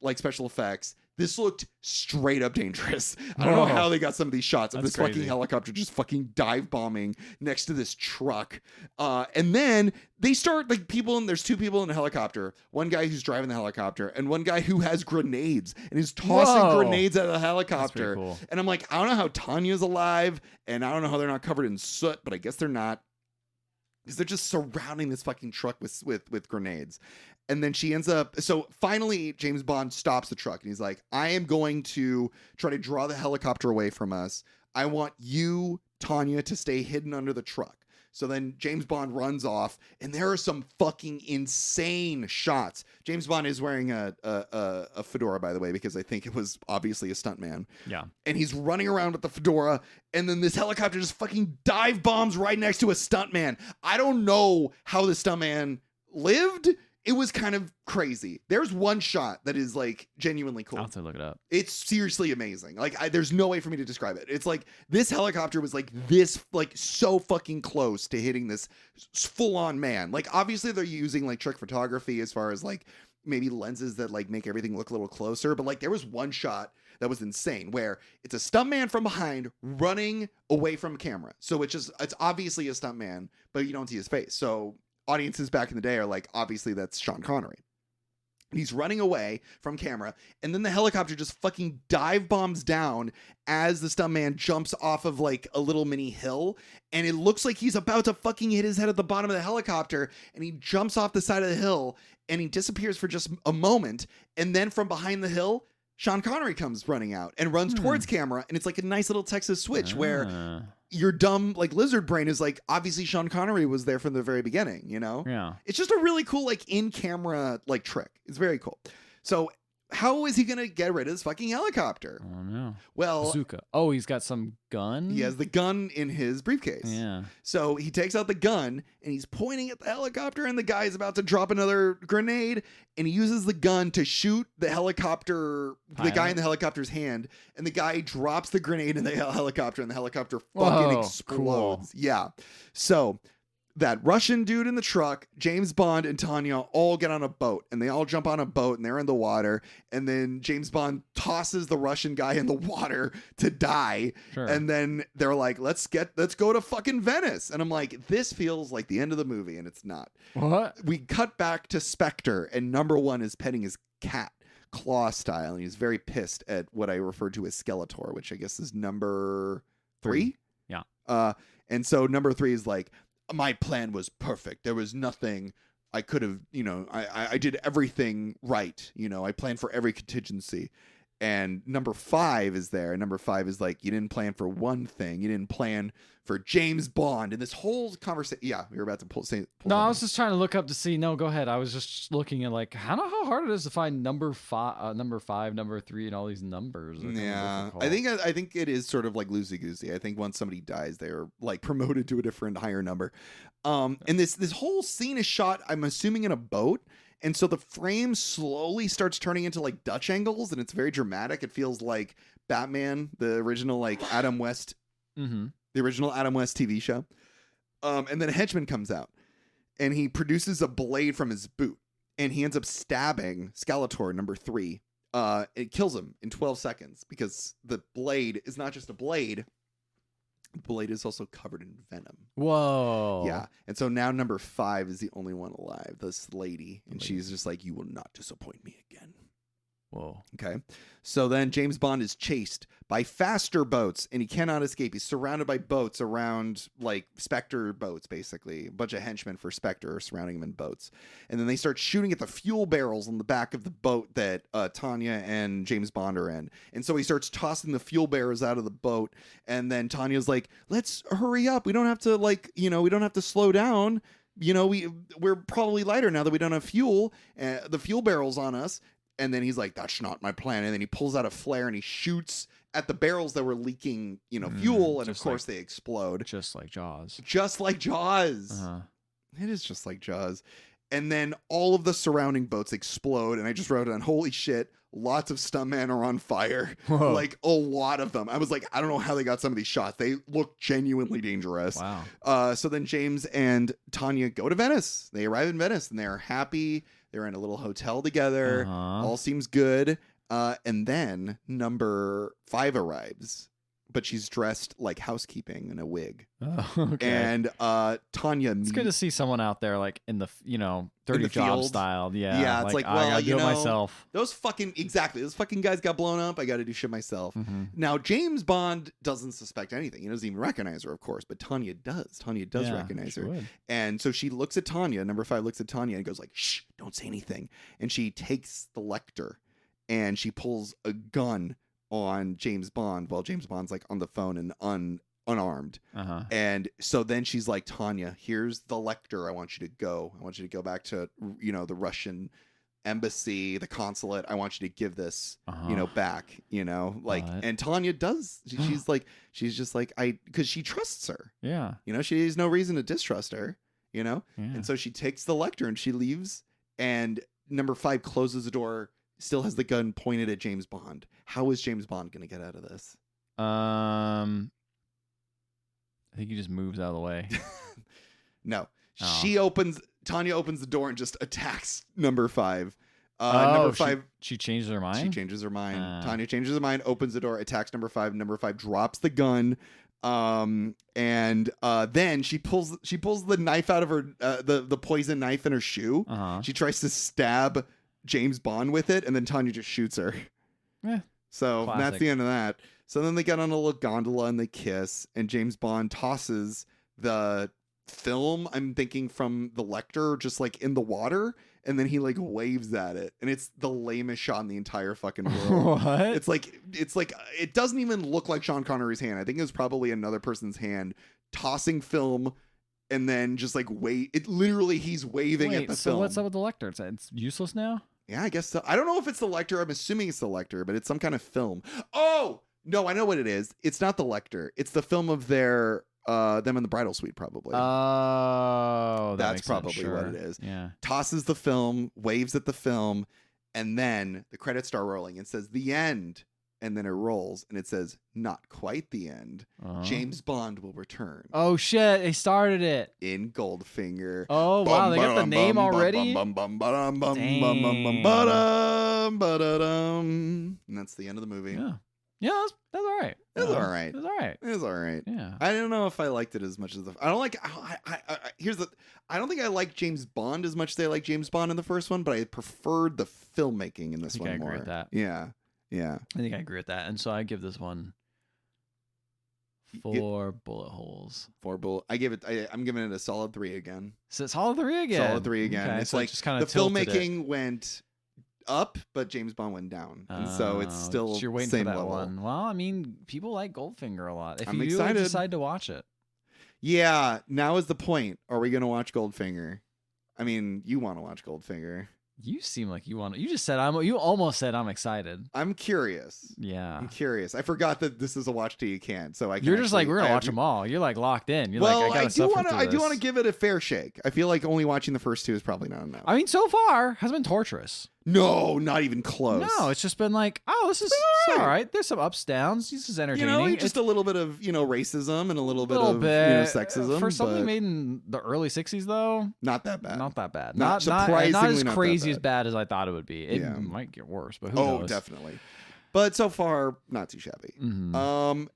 like special effects. This looked straight up dangerous. I don't know Whoa. how they got some of these shots of That's this fucking crazy. helicopter just fucking dive bombing next to this truck. And then they start like there's two people in the helicopter. One guy who's driving the helicopter and one guy who has grenades and is tossing Whoa. grenades at the That's helicopter. pretty cool. And I'm like, I don't know how Tanya's alive and I don't know how they're not covered in soot, but I guess they're not. Because they're just surrounding this fucking truck with grenades. And then she ends up, so finally James Bond stops the truck and he's like, I am going to try to draw the helicopter away from us. I want you, Tanya, to stay hidden under the truck. So then James Bond runs off, and there are some fucking insane shots. James Bond is wearing a fedora, by the way, because I think it was obviously a stuntman. Yeah. And he's running around with the fedora, and then this helicopter just fucking dive bombs right next to a stuntman. I don't know how the stuntman lived. It was kind of crazy. There's one shot that is like genuinely cool. I'll have to look it up. It's seriously amazing. Like, there's no way for me to describe it. It's like this helicopter was like this, like so fucking close to hitting this full on man. Like, obviously they're using like trick photography as far as like maybe lenses that like make everything look a little closer. But like there was one shot that was insane where it's a stuntman from behind running away from camera. So it's obviously a stuntman, but you don't see his face. So audiences back in the day are like, obviously that's Sean Connery. He's running away from camera, and then the helicopter just fucking dive bombs down as the stuntman jumps off of like a little mini hill, and it looks like he's about to fucking hit his head at the bottom of the helicopter, and he jumps off the side of the hill, and he disappears for just a moment, and then from behind the hill, Sean Connery comes running out and runs towards camera, and it's like a nice little Texas switch where your dumb like lizard brain is like, obviously Sean Connery was there from the very beginning, you know? Yeah. It's just a really cool like in-camera like trick. It's very cool. So how is he gonna get rid of this fucking helicopter? Oh no. Well, Bazooka. Oh, he's got some gun? he has the gun in his briefcase. Yeah. So he takes out the gun and he's pointing at the helicopter, and the guy is about to drop another grenade, and he uses the gun to shoot the helicopter, the guy in the helicopter's hand, and the guy drops the grenade in the helicopter, and the helicopter fucking Whoa, explodes. cool. Yeah. So that Russian dude in the truck, James Bond and Tanya all get on a boat, and they all jump on a boat, and they're in the water, and then James Bond tosses the Russian guy in the water to die. Sure. And then they're like, let's go to fucking Venice. And I'm like, this feels like the end of the movie, and it's not. What? We cut back to Spectre, and number one is petting his cat, claw style, and he's very pissed at what I refer to as Skeletor, which I guess is number 3. Yeah. And so number 3 is like, my plan was perfect. There was nothing I could have, you know, I did everything right. You know, I planned for every contingency. And number 5 is there. And number 5 is like, you didn't plan for one thing. You didn't plan for James Bond. And this whole conversation. Yeah, we were about to pull No, I was just trying to look up to see. No, go ahead. I was just looking at like, I don't know how hard it is to find number 5, number 3, and all these numbers. They're kind of Yeah, difficult. I think it is sort of like loosey goosey. I think once somebody dies, they're like promoted to a different higher number. And this whole scene is shot, I'm assuming, in a boat. And so the frame slowly starts turning into like Dutch angles, and it's very dramatic. It feels like Batman, the original like Adam West, the original Adam West TV show. And then a henchman comes out, and he produces a blade from his boot, and he ends up stabbing Skeletor, number 3. It kills him in 12 seconds because the blade is not just a blade. The blade is also covered in venom. Whoa. Yeah. And so now number 5 is the only one alive, this lady. And she's just like, you will not disappoint me again. Whoa. Okay. So then James Bond is chased by faster boats, and he cannot escape. He's surrounded by boats around, like, Spectre boats, basically. A bunch of henchmen for Spectre are surrounding him in boats. And then they start shooting at the fuel barrels on the back of the boat that Tanya and James Bond are in. And so he starts tossing the fuel barrels out of the boat. And then Tanya's like, let's hurry up. We don't have to, like, you know, we don't have to slow down. You know, we're probably lighter now that we don't have fuel. The fuel barrel's on us. And then he's like, that's not my plan. And then he pulls out a flare and he shoots at the barrels that were leaking, you know, fuel. And of course they explode. Just like Jaws. Just like Jaws. Uh-huh. It is just like Jaws. And then all of the surrounding boats explode. And I just wrote down, holy shit, lots of stuntmen are on fire. Whoa. Like a lot of them. I was like, I don't know how they got some of these shots. They look genuinely dangerous. Wow. So then James and Tanya go to Venice. They arrive in Venice and they're happy. They're in a little hotel together. Uh-huh. All seems good. And then number 5 arrives, but she's dressed like housekeeping in a wig. Oh, okay. And Tanya It's good to see someone out there like in the dirty the job field. style. Yeah. Yeah, it's like, I well, gotta do it myself. those fucking guys got blown up. I got to do shit myself. Mm-hmm. Now, James Bond doesn't suspect anything. He doesn't even recognize her, of course, but Tanya does. Tanya does recognize her. Would. And so she looks at Tanya, number 5 looks at Tanya and goes like, shh, don't say anything. And she takes the Lektor and she pulls a gun on James Bond while James Bond's like on the phone and unarmed. Uh-huh. And so then she's like, Tanya, here's the Lektor. I want you to go. I want you to go back to, the Russian embassy, the consulate. I want you to give this, back, and Tanya does. She's just like, because she trusts her. Yeah. She has no reason to distrust her, Yeah. And so she takes the Lektor and she leaves, and number 5 closes the door, still has the gun pointed at James Bond. How is James Bond going to get out of this? I think he just moves out of the way. No. Oh. Tanya opens the door and just attacks number 5. Number 5. She changes her mind? She changes her mind. Tanya changes her mind, opens the door, attacks number 5. Number 5 drops the gun. And then she pulls the knife out of her, the poison knife in her shoe. Uh-huh. She tries to stab James Bond with it, and then Tanya just shoots her. Yeah. So Classic. that's the end of that. So then they get on a little gondola and they kiss, and James Bond tosses the film, I'm thinking from the Lektor, just like in the water, and then he like waves at it, and it's the lamest shot in the entire fucking world. What? It's like it doesn't even look like Sean Connery's hand. I think it was probably another person's hand tossing film, and then just like he's waving at the so film. what's up with the Lektor? It's useless now? Yeah, I guess so. I don't know if it's the Lektor. I'm assuming it's the Lektor, but it's some kind of film. Oh no, I know what it is. It's not the Lektor. It's the film of them in the bridal suite, probably. Oh, that's probably what it is. Yeah. Tosses the film, waves at the film, and then the credits start rolling and says the end, and then it rolls and it says not quite the end. Uh-huh. James Bond will return. Oh shit! They started it In Goldfinger. Oh wow! They got the name already. And that's the end of the movie. Yeah, that's all right. It was all right. It was all right. It was all right. Yeah. I don't know if I liked it as much as I don't like. I don't think I like James Bond as much as I like James Bond in the first one, but I preferred the filmmaking in this one more. I agree with that. Yeah. I think I agree with that, and so I give this one 4 bullet holes. 4 bullet. I'm giving it a solid 3 again. So it's solid 3 again. Solid 3 again. Okay, It's so like just kind the of filmmaking went up, but James Bond went down, and so it's still so you're waiting same for that level. one. Well, I mean, people like Goldfinger a lot. If I'm you excited. decide to watch it, Yeah, now is the point. Are we going to watch Goldfinger? I mean, you want to watch Goldfinger. you seem like you want. You just said you almost said I'm excited. I'm curious. Yeah. I'm curious. I forgot that this is a watch till you can't. So You're just like, we're gonna watch them all. You're like locked in. You're well, like, I do want to give it a fair shake. I feel like only watching the first 2 is probably not enough. I mean, so far has been torturous. No, not even close. No, it's just been like, oh, this is all right. There's some ups, downs. This is entertaining. Just a little bit of racism and a little bit of sexism for something but made in the early '60s, though. not that bad. Not that bad. Not Not surprisingly as not that crazy bad. as bad as I thought it would be. It Yeah. might get worse, but who knows? Oh, definitely. But so far, not too shabby. Mhm.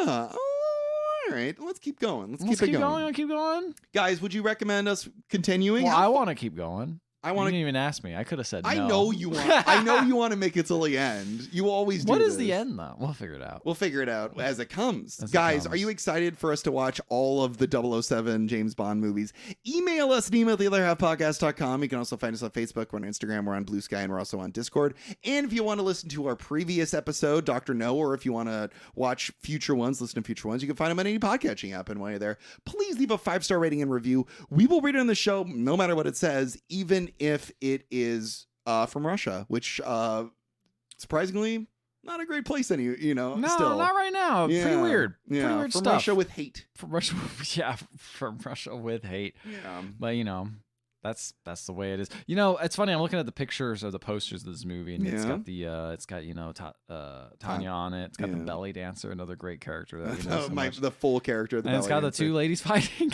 Yeah. All right. Let's keep going. Let's keep it going. Keep going. Guys, would you recommend us continuing? Well, I want to keep going. I You want didn't even ask me. I could have said no. I know you want. I know you want to make it till the end. You always do. What is this. the end, though? We'll figure it out. We'll figure it out as it comes. As it Guys, comes. are you excited for us to watch all of the 007 James Bond movies? Email us at email@theotherhalfpodcast.com. You can also find us on Facebook. We're on Instagram. We're on Blue Sky. And we're also on Discord. And if you want to listen to our previous episode, Dr. No, or if you want to watch future ones, listen to future ones, you can find them on any podcatching app. And while you're there, please leave a 5-star rating and review. We will read it on the show no matter what it says, even if it is from Russia, which surprisingly not a great place No, still. not right now. Pretty weird. Yeah, Pretty weird from stuff. Russia with hate. From Russia, yeah, from Russia with hate. Yeah. But that's the way it is. It's funny. I'm looking at the pictures of the posters of this movie, and it's got Tanya on it. It's got the belly dancer, another great character that we know so much. The full character of the And it's got belly the 2 dancer. ladies fighting.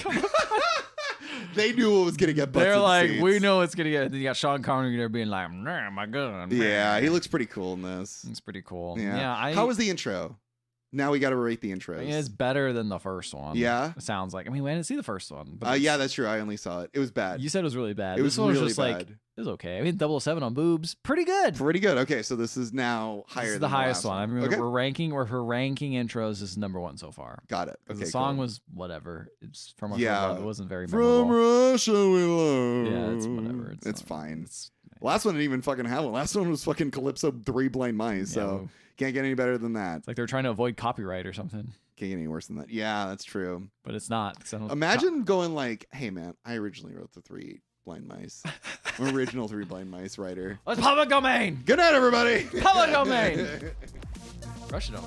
They knew it was gonna get butts They're in like, seats. we know it's gonna get. You got Sean Connery there being like, nah, my gun. Yeah, he looks pretty cool in this. It's pretty cool. Yeah. How was the intro? Now we got to rate the intros. I mean, it's better than the first one. Yeah? It sounds like. I mean, we didn't see the first one. But Yeah, that's true. I only saw it. It was bad. You said it was really bad. It was This one was really just bad. like, it was okay. I mean, 007 on boobs, pretty good. Pretty good. Okay, so this is now higher This is than the highest last one. I mean, Okay. we're ranking intros. This is number one so far. Got it. 'Cause Okay, the song cool. was whatever. It's from Russia. Yeah. Love. It wasn't very From memorable. Russia we love. Yeah, it's whatever. It's not- fine. It's, Last one didn't even fucking have one. Last one was fucking Calypso 3 Blind Mice. Yeah, So well- can't get any better than that. it's like they're trying to avoid copyright or something, Can't get any worse than that. Yeah, that's true. but it's not. 'Cause I don't- Imagine going like, hey man, I originally wrote the 3 Blind Mice. I'm original 3 Blind Mice writer. It's public domain. Good night, everybody. Public domain. Russia don't.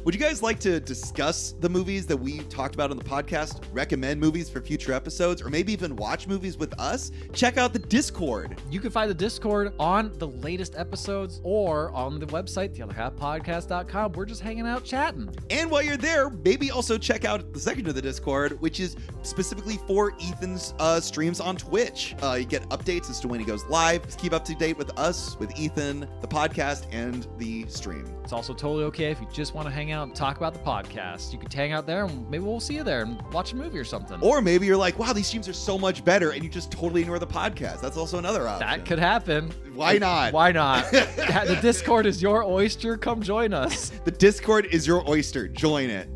Would you guys like to discuss the movies that we talked about on the podcast, recommend movies for future episodes, or maybe even watch movies with us? Check out the Discord. You can find the Discord on the latest episodes or on the website, theotherhalfpodcast.com. We're just hanging out chatting. And while you're there, maybe also check out the second of the Discord, which is specifically for Ethan's streams on Twitch. You get updates as to when he goes live. Just keep up to date with us, with Ethan, the podcast, and the stream. It's also totally okay if you just want to hang out and talk about the podcast. You can hang out there and maybe we'll see you there and watch a movie or something. Or maybe you're like, wow, these streams are so much better, and you just totally ignore the podcast. That's also another option. That could happen. Why not? Why not? The Discord is your oyster. Come join us. The Discord is your oyster. Join it.